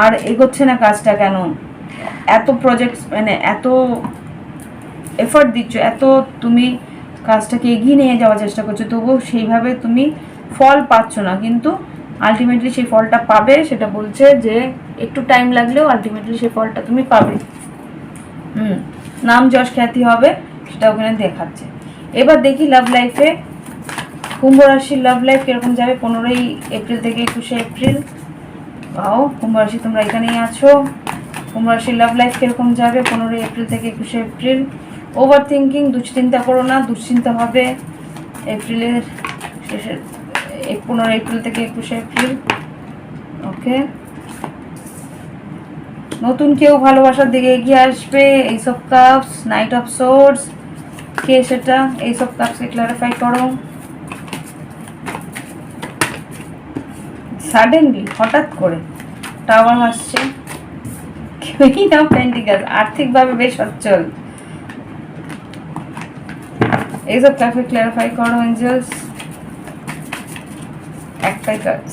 আর এগোচ্ছে না কাজটা কেন, এত প্রজেক্ট মানে এত এফর্ট দিচ্ছ, এত তুমি কাজটাকে এগিয়ে নিয়ে যাওয়ার চেষ্টা করছো, তবুও সেইভাবে তুমি ফল পাচ্ছ না, কিন্তু আলটিমেটলি সেই ফলটা পাবে। সেটা বলছে যে একটু টাইম লাগলেও আলটিমেটলি সেই ফলটা তুমি পাবে। নাম যশ খ্যাতি হবে, সেটা ওখানে দেখাচ্ছে। এবার দেখি লাভ লাইফে, কুম্ভ রাশির লাভ লাইফ কিরকম যাবে 15ই এপ্রিল থেকে 21শে এপ্রিল। পাও কুম্ভ রাশি তোমরা এখানেই আছো। কুম্ভ রাশির লাভ লাইফ কিরকম যাবে 15ই এপ্রিল থেকে 21শে এপ্রিল। ওভার থিঙ্কিং, দুশ্চিন্তা করো না, দুশ্চিন্তা হবে এপ্রিলের শেষের 15 এপ্রিল থেকে 21শে এপ্রিল। ওকে, নতুন কেউ ভালোবাসার দিকে এগিয়ে আসবে। এইসব কাপস, নাইট অফ সোর্ডস, কে সেটা? এইসব কাপসকে ক্লারিফাই করো। সাডেনলি, হঠাৎ করে টাওয়ার আসছে। কুইন অফ পেন্টিকলস, আর্থিকভাবে বেশ সচ্ছল। এইসব কাপকে ক্লারিফাই করো এঞ্জেলস। একটাই কাজ,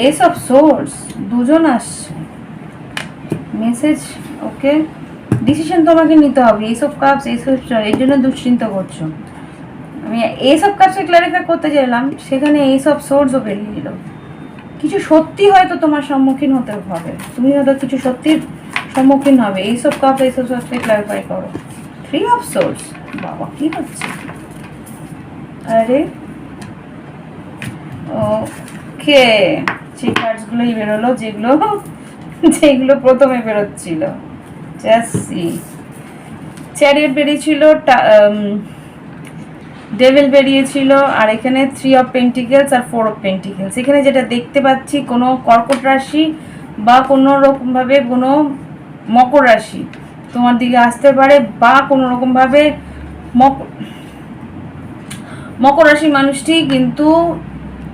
এইসব সোর্স, দুজন আসছে মেসেজ। ওকে, ডিসিশন তোমাকে নিতে হবে। এইসব কাপস, এইসব, এই জন্য দুশ্চিন্তা করছো। আমি এইসব কাপসে ক্লারিফাই করতে চাইলাম, সেখানে এইসব সোর্সও বেরিয়ে এলো। কিছু সত্যি হয়তো তোমার সম্মুখীন হতে হবে, তুমি হয়তো কিছু সত্যির সম্মুখীন হবে। এইসব কাপ, এইসব সোর্সকে ক্লারিফাই করো। 3 অফ সোর্স, বাবা কি হচ্ছে? আরে ওকে, সেই কার্ডসগুলোই বেরোলো যেগুলো যেগুলো প্রথমে বেরোচ্ছিল। চ্যারিয়ট বেরিয়েছিল, ডেভিল বেরিয়েছিল, আর এখানে 3 অফ পেন্টিকেলস আর 4 অফ পেন্টিকেলস। এখানে যেটা দেখতে পাচ্ছি, কোনো কর্কট রাশি বা কোনো রকমভাবে কোনো মকর রাশি তোমার দিকে আসতে পারে, বা কোনো রকমভাবে মকর রাশির মানুষটি কিন্তু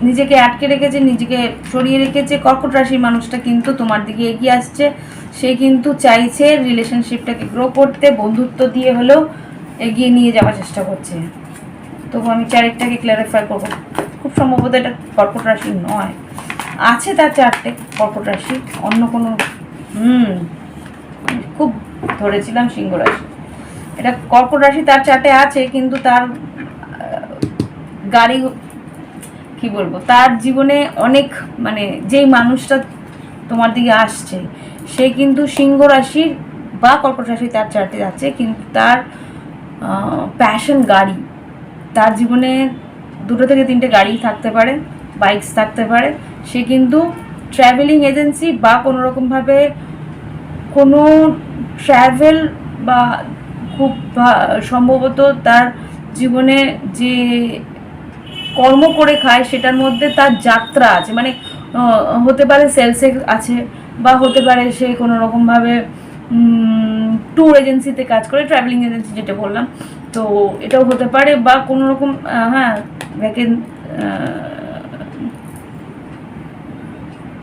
নিজেকে আটকে রেখেছে, নিজেকে সরিয়ে রেখেছে। কর্কট রাশির মানুষটা কিন্তু তোমার দিকে এগিয়ে আসছে, সে কিন্তু চাইছে রিলেশনশিপটাকে গ্রো করতে, বন্ধুত্ব দিয়ে হলেও এগিয়ে নিয়ে যাওয়ার চেষ্টা করছে। তবু আমি চারটাকে ক্ল্যারিফাই করবো। খুব সম্ভবত এটা কর্কট রাশি নয়, আছে তার 4টে কর্কট রাশি, অন্য কোনো খুব ধরেছিলাম সিংহ রাশি। এটা কর্কট রাশি, তার 4টে আছে, কিন্তু তার গাড়ি কি বলবো, তার জীবনে অনেক মানে যেই মানুষটা তোমার দিকে আসছে সে কিন্তু সিংহ রাশির বা কর্কট রাশি, তার 4টে আছে, কিন্তু তার প্যাশন গাড়ি। তার জীবনে 2 থেকে 3টে গাড়ি থাকতে পারে, বাইকস থাকতে পারে। সে কিন্তু ট্রাভেলিং এজেন্সি বা কোনো রকমভাবে কোনো ট্রাভেল বা খুব সম্ভবত তার জীবনে যে কর্ম করে খায় সেটার মধ্যে তার যাত্রা আছে। মানে হতে পারে সেলসে আছে, বা হতে পারে সে কোনো রকমভাবে ট্যুর এজেন্সিতে কাজ করে, ট্রাভেলিং এজেন্সি যেটা বললাম, তো এটাও হতে পারে। বা কোনো রকম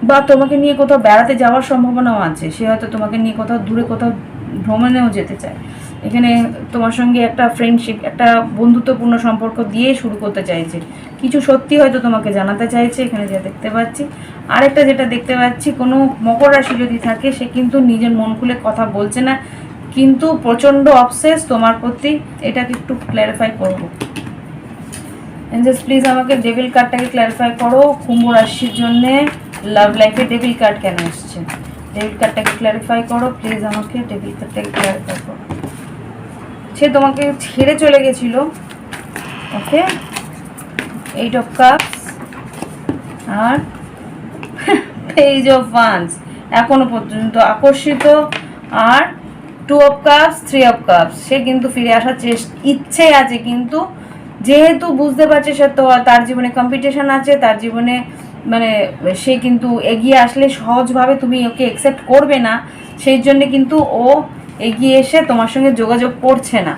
বা তোমাকে নিয়ে কোথাও বেড়াতে যাওয়ার সম্ভাবনাও আছে। সে হয়তো তোমাকে নিয়ে কোথাও দূরে কোথাও ভ্রমণেও যেতে চায়। এখানে তোমার সঙ্গে একটা ফ্রেন্ডশিপ, একটা বন্ধুত্বপূর্ণ সম্পর্ক দিয়ে শুরু করতে চাইছে। কিছু সত্যি হয়তো তোমাকে জানাতে চাইছে, এখানে যা দেখতে পাচ্ছি। আরেকটা যেটা দেখতে পাচ্ছি, কোনো মকর রাশি যদি থাকে, সে কিন্তু নিজের মন খুলে কথা বলছে না, কিন্তু প্রচণ্ড অবসেস তোমার প্রতি। এটাকে একটু ক্ল্যারিফাই করবো। এঞ্জেলস প্লিজ আমাকে ডেভিল কার্ডটাকে ক্ল্যারিফাই করো। কুম্ভ রাশির জন্যে লাভ লাইফে ডেভিল কার্ড কেন এসছে? ডেভিল কার্ডটাকে ক্ল্যারিফাই করো প্লিজ আমাকে, ডেভিল কার্ডটাকে ক্ল্যারিফাই করো। সে তোমাকে ছেড়ে চলে গেছিল। ওকে, 8 অফ কাপস আর পেজ অফ ওয়ান্স, এখনো পর্যন্ত আকর্ষিত। আর 2 অফ কাপস, 3 অফ কাপস, সে কিন্তু ফিরে আসার ইচ্ছে আছে, কিন্তু যেহেতু বুঝতে পারছে সে তো তার জীবনে কম্পিটিশন আছে, তার জীবনে মানে সে কিন্তু এগিয়ে আসলে সহজভাবে তুমি ওকে অ্যাকসেপ্ট করবে না, সেই জন্যে কিন্তু ও এগিয়ে এসে তোমার সঙ্গে যোগাযোগ করছে না।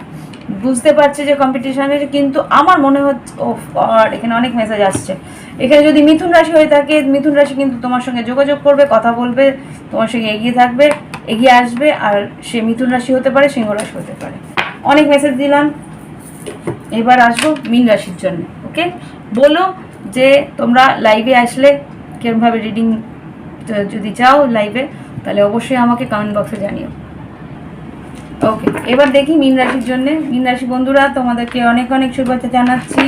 বুঝতে পারছে যে কম্পিটিশনের, কিন্তু আমার মনে হচ্ছে ও আর এখানে অনেক মেসেজ আসছে। এখানে যদি মিথুন রাশি হয়ে থাকে, মিথুন রাশি কিন্তু তোমার সঙ্গে যোগাযোগ করবে, কথা বলবে, তোমার সঙ্গে এগিয়ে থাকবে, এগিয়ে আসবে। আর সে মিথুন রাশি হতে পারে, সিংহ রাশি হতে পারে। অনেক মেসেজ দিলাম, এবার আসবো মীন রাশির জন্য। ওকে, বলো যে তোমরা লাইভে আসলে কিরমভাবে রিডিং যদি চাও লাইভে, তাহলে অবশ্যই আমাকে কমেন্ট বক্সে জানিও। ওকে, এবার দেখি মীন রাশির জন্যে। মীন রাশি বন্ধুরা, তোমাদেরকে অনেক অনেক শুভেচ্ছা জানাচ্ছি।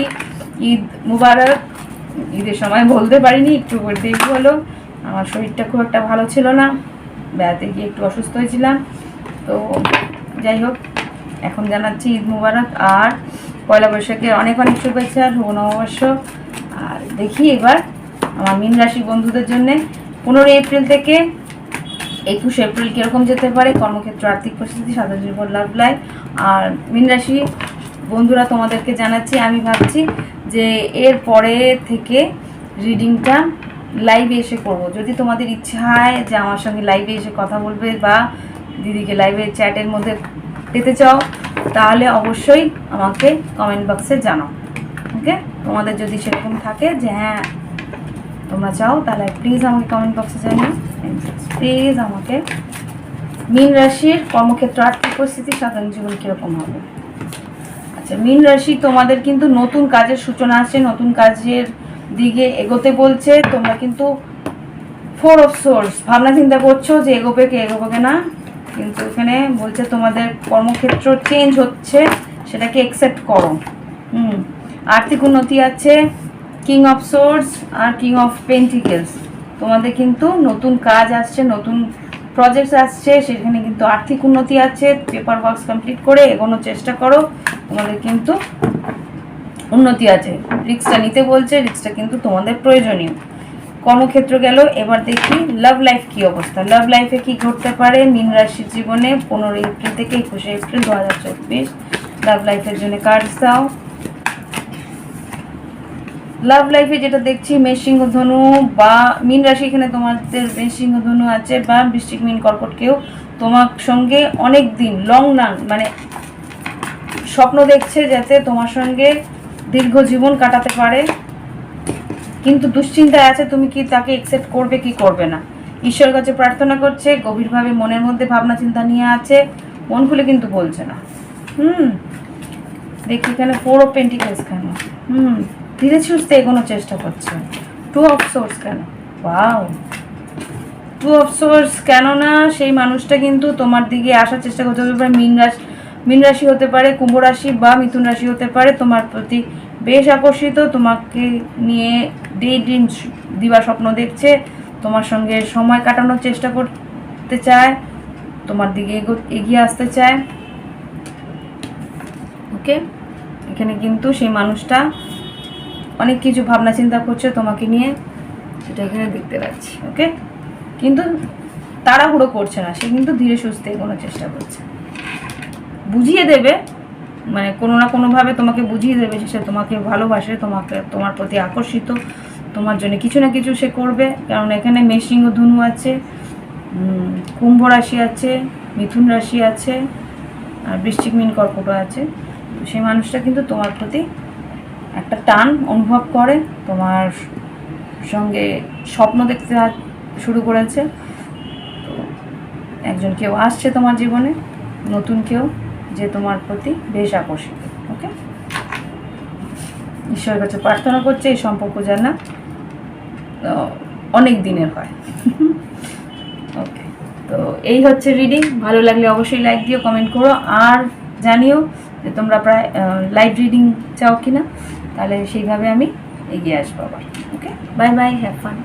ঈদ মুবারক। ঈদের সময় বলতে পারিনি, একটু দেরি হলো, আমার শরীরটা খুব একটা ভালো ছিল না, বেড়াতে গিয়ে একটু অসুস্থ হয়েছিলাম। তো যাই হোক, এখন জানাচ্ছি ঈদ মুবারক আর পয়লা বৈশাখের অনেক অনেক শুভেচ্ছা, শুভ নববর্ষ। আর দেখি এবার আমার মীন রাশি বন্ধুদের জন্যে 15 এপ্রিল থেকে 21 এপ্রিল কীরকম যেতে পারে কর্মক্ষেত্র, আর্থিক পরিস্থিতি, সাধারণ জীবন, লাভ লাইফ। আর মীন রাশি বন্ধুরা, তোমাদেরকে জানাচ্ছি, আমি ভাবছি যে এর পরে থেকে রিডিংটা লাইভে এসে করবো। যদি তোমাদের ইচ্ছা হয় যে আমার সঙ্গে লাইভে এসে কথা বলবে বা দিদিকে লাইভে চ্যাটের মধ্যে পেতে চাও, তাহলে অবশ্যই আমাকে কমেন্ট বক্সে জানাও। ওকে, তোমাদের যদি সেরকম থাকে যে হ্যাঁ তোমরা চাও, তাহলে প্লিজ আমাকে কমেন্ট বক্সে জানিও। প্লিজ আমাকে মীন রাশির কর্মক্ষেত্র, আর্থিক পরিস্থিতি, সাধারণ জীবন কীরকম হবে। আচ্ছা, মীন রাশি, তোমাদের কিন্তু নতুন কাজের সূচনা আসছে, নতুন কাজের দিকে এগোতে বলছে। তোমরা কিন্তু 4 অফ সোর্স ভাবনা চিন্তা করছো যে এগোবে কি এগোবে না, কিন্তু এখানে বলছে তোমাদের কর্মক্ষেত্র চেঞ্জ হচ্ছে, সেটাকে অ্যাকসেপ্ট করো। আর্থিক উন্নতি আছে, কিং অফ সোর্স আর কিং অফ পেন্টিকেলস। তোমাদের কিন্তু নতুন কাজ আসছে, নতুন প্রজেক্টস আসছে, সেখানে কিন্তু আর্থিক উন্নতি আছে। পেপার ওয়ার্কস কমপ্লিট করে এগোনোর চেষ্টা করো, তোমাদের কিন্তু উন্নতি আছে। রিস্কটা নিতে বলছে, রিস্কটা কিন্তু তোমাদের প্রয়োজনীয়। কর্মক্ষেত্র গেল, এবার দেখি লাভ লাইফ কি অবস্থা। লাভ লাইফে কি ঘটতে পারে মীন রাশির জীবনে 15 এপ্রিল থেকে 21 এপ্রিল 2024। লাভ লাইফের জন্য কার্ডস দাও। লাভ লাইফে যেটা দেখছি, মেষসিংহ ধনু বা মীন রাশি, এখানে তোমাদের মেষসিংহ ধনু আছে বা বৃশ্চিক মীন কর্কট, কেউ তোমার সঙ্গে অনেক দিন লং রান মানে স্বপ্ন দেখছে যাতে তোমার সঙ্গে দীর্ঘ জীবন কাটাতে পারে, কিন্তু দুশ্চিন্তায় আছে তুমি কি তাকে অ্যাকসেপ্ট করবে কি করবে না। ঈশ্বরের কাছে প্রার্থনা করছে, গভীরভাবে মনের মধ্যে ভাবনা চিন্তা নিয়ে আছে, মন খুলে কিন্তু বলছে না। দেখি এখানে 4 অফ পেন্টিকেলস কেন, ধীরে সুস্থে এগোনোর চেষ্টা করছে। 2 অফ সোর্স কেন, ওয়াও 2 অফ সোর্স, কেননা সেই মানুষটা কিন্তু তোমার দিকে আসার চেষ্টা করতে হতে পারে। মীন রাশি হতে পারে, কুম্ভ রাশি বা মিথুন রাশি হতে পারে, তোমার প্রতি বেশ আকর্ষিত, তোমাকে নিয়ে ডে ড্রিম দিবা স্বপ্ন দেখছে, তোমার সঙ্গে সময় কাটানোর চেষ্টা করতে চায়, তোমার দিকে এগিয়ে আসতে চায়। ওকে, এখানে কিন্তু সেই মানুষটা অনেক কিছু ভাবনা চিন্তা করছে তোমাকে নিয়ে, সেটা এখানে দেখতে পাচ্ছি। ওকে, কিন্তু তাড়াহুড়ো করছে না, সে কিন্তু ধীরে সুস্থে এগোনোর চেষ্টা করছে। বুঝিয়ে দেবে, মানে কোনো না কোনোভাবে তোমাকে বুঝিয়ে দেবে সে তোমাকে ভালোবাসে, তোমার প্রতি আকর্ষিত, তোমার জন্য কিছু না কিছু সে করবে। কারণ এখানে মেষসিংহ ধনু আছে, কুম্ভ রাশি আছে, মিথুন রাশি আছে, আর বৃশ্চিক মীন কর্কট আছে। সেই মানুষটা কিন্তু তোমার প্রতি একটা টান অনুভব করে, তোমার সঙ্গে স্বপ্ন দেখতে শুরু করেছে। তো একজন কেউ আসছে তোমার জীবনে, নতুন কেউ, যে তোমার প্রতি বেশ আকর্ষিত। ওকে, ঈশ্বরের কাছে প্রার্থনা করছে এই সম্পর্ক যেন অনেক দিনের হয়। ওকে, তো এই হচ্ছে রিডিং। ভালো লাগলে অবশ্যই লাইক দিও, কমেন্ট করো, আর জানিও যে তোমরা প্রায় লাইভ রিডিং চাও কি না, তাহলে সেইভাবে আমি এগিয়ে আসবো আবার। ওকে, বাই বাই, হ্যাভ ফান।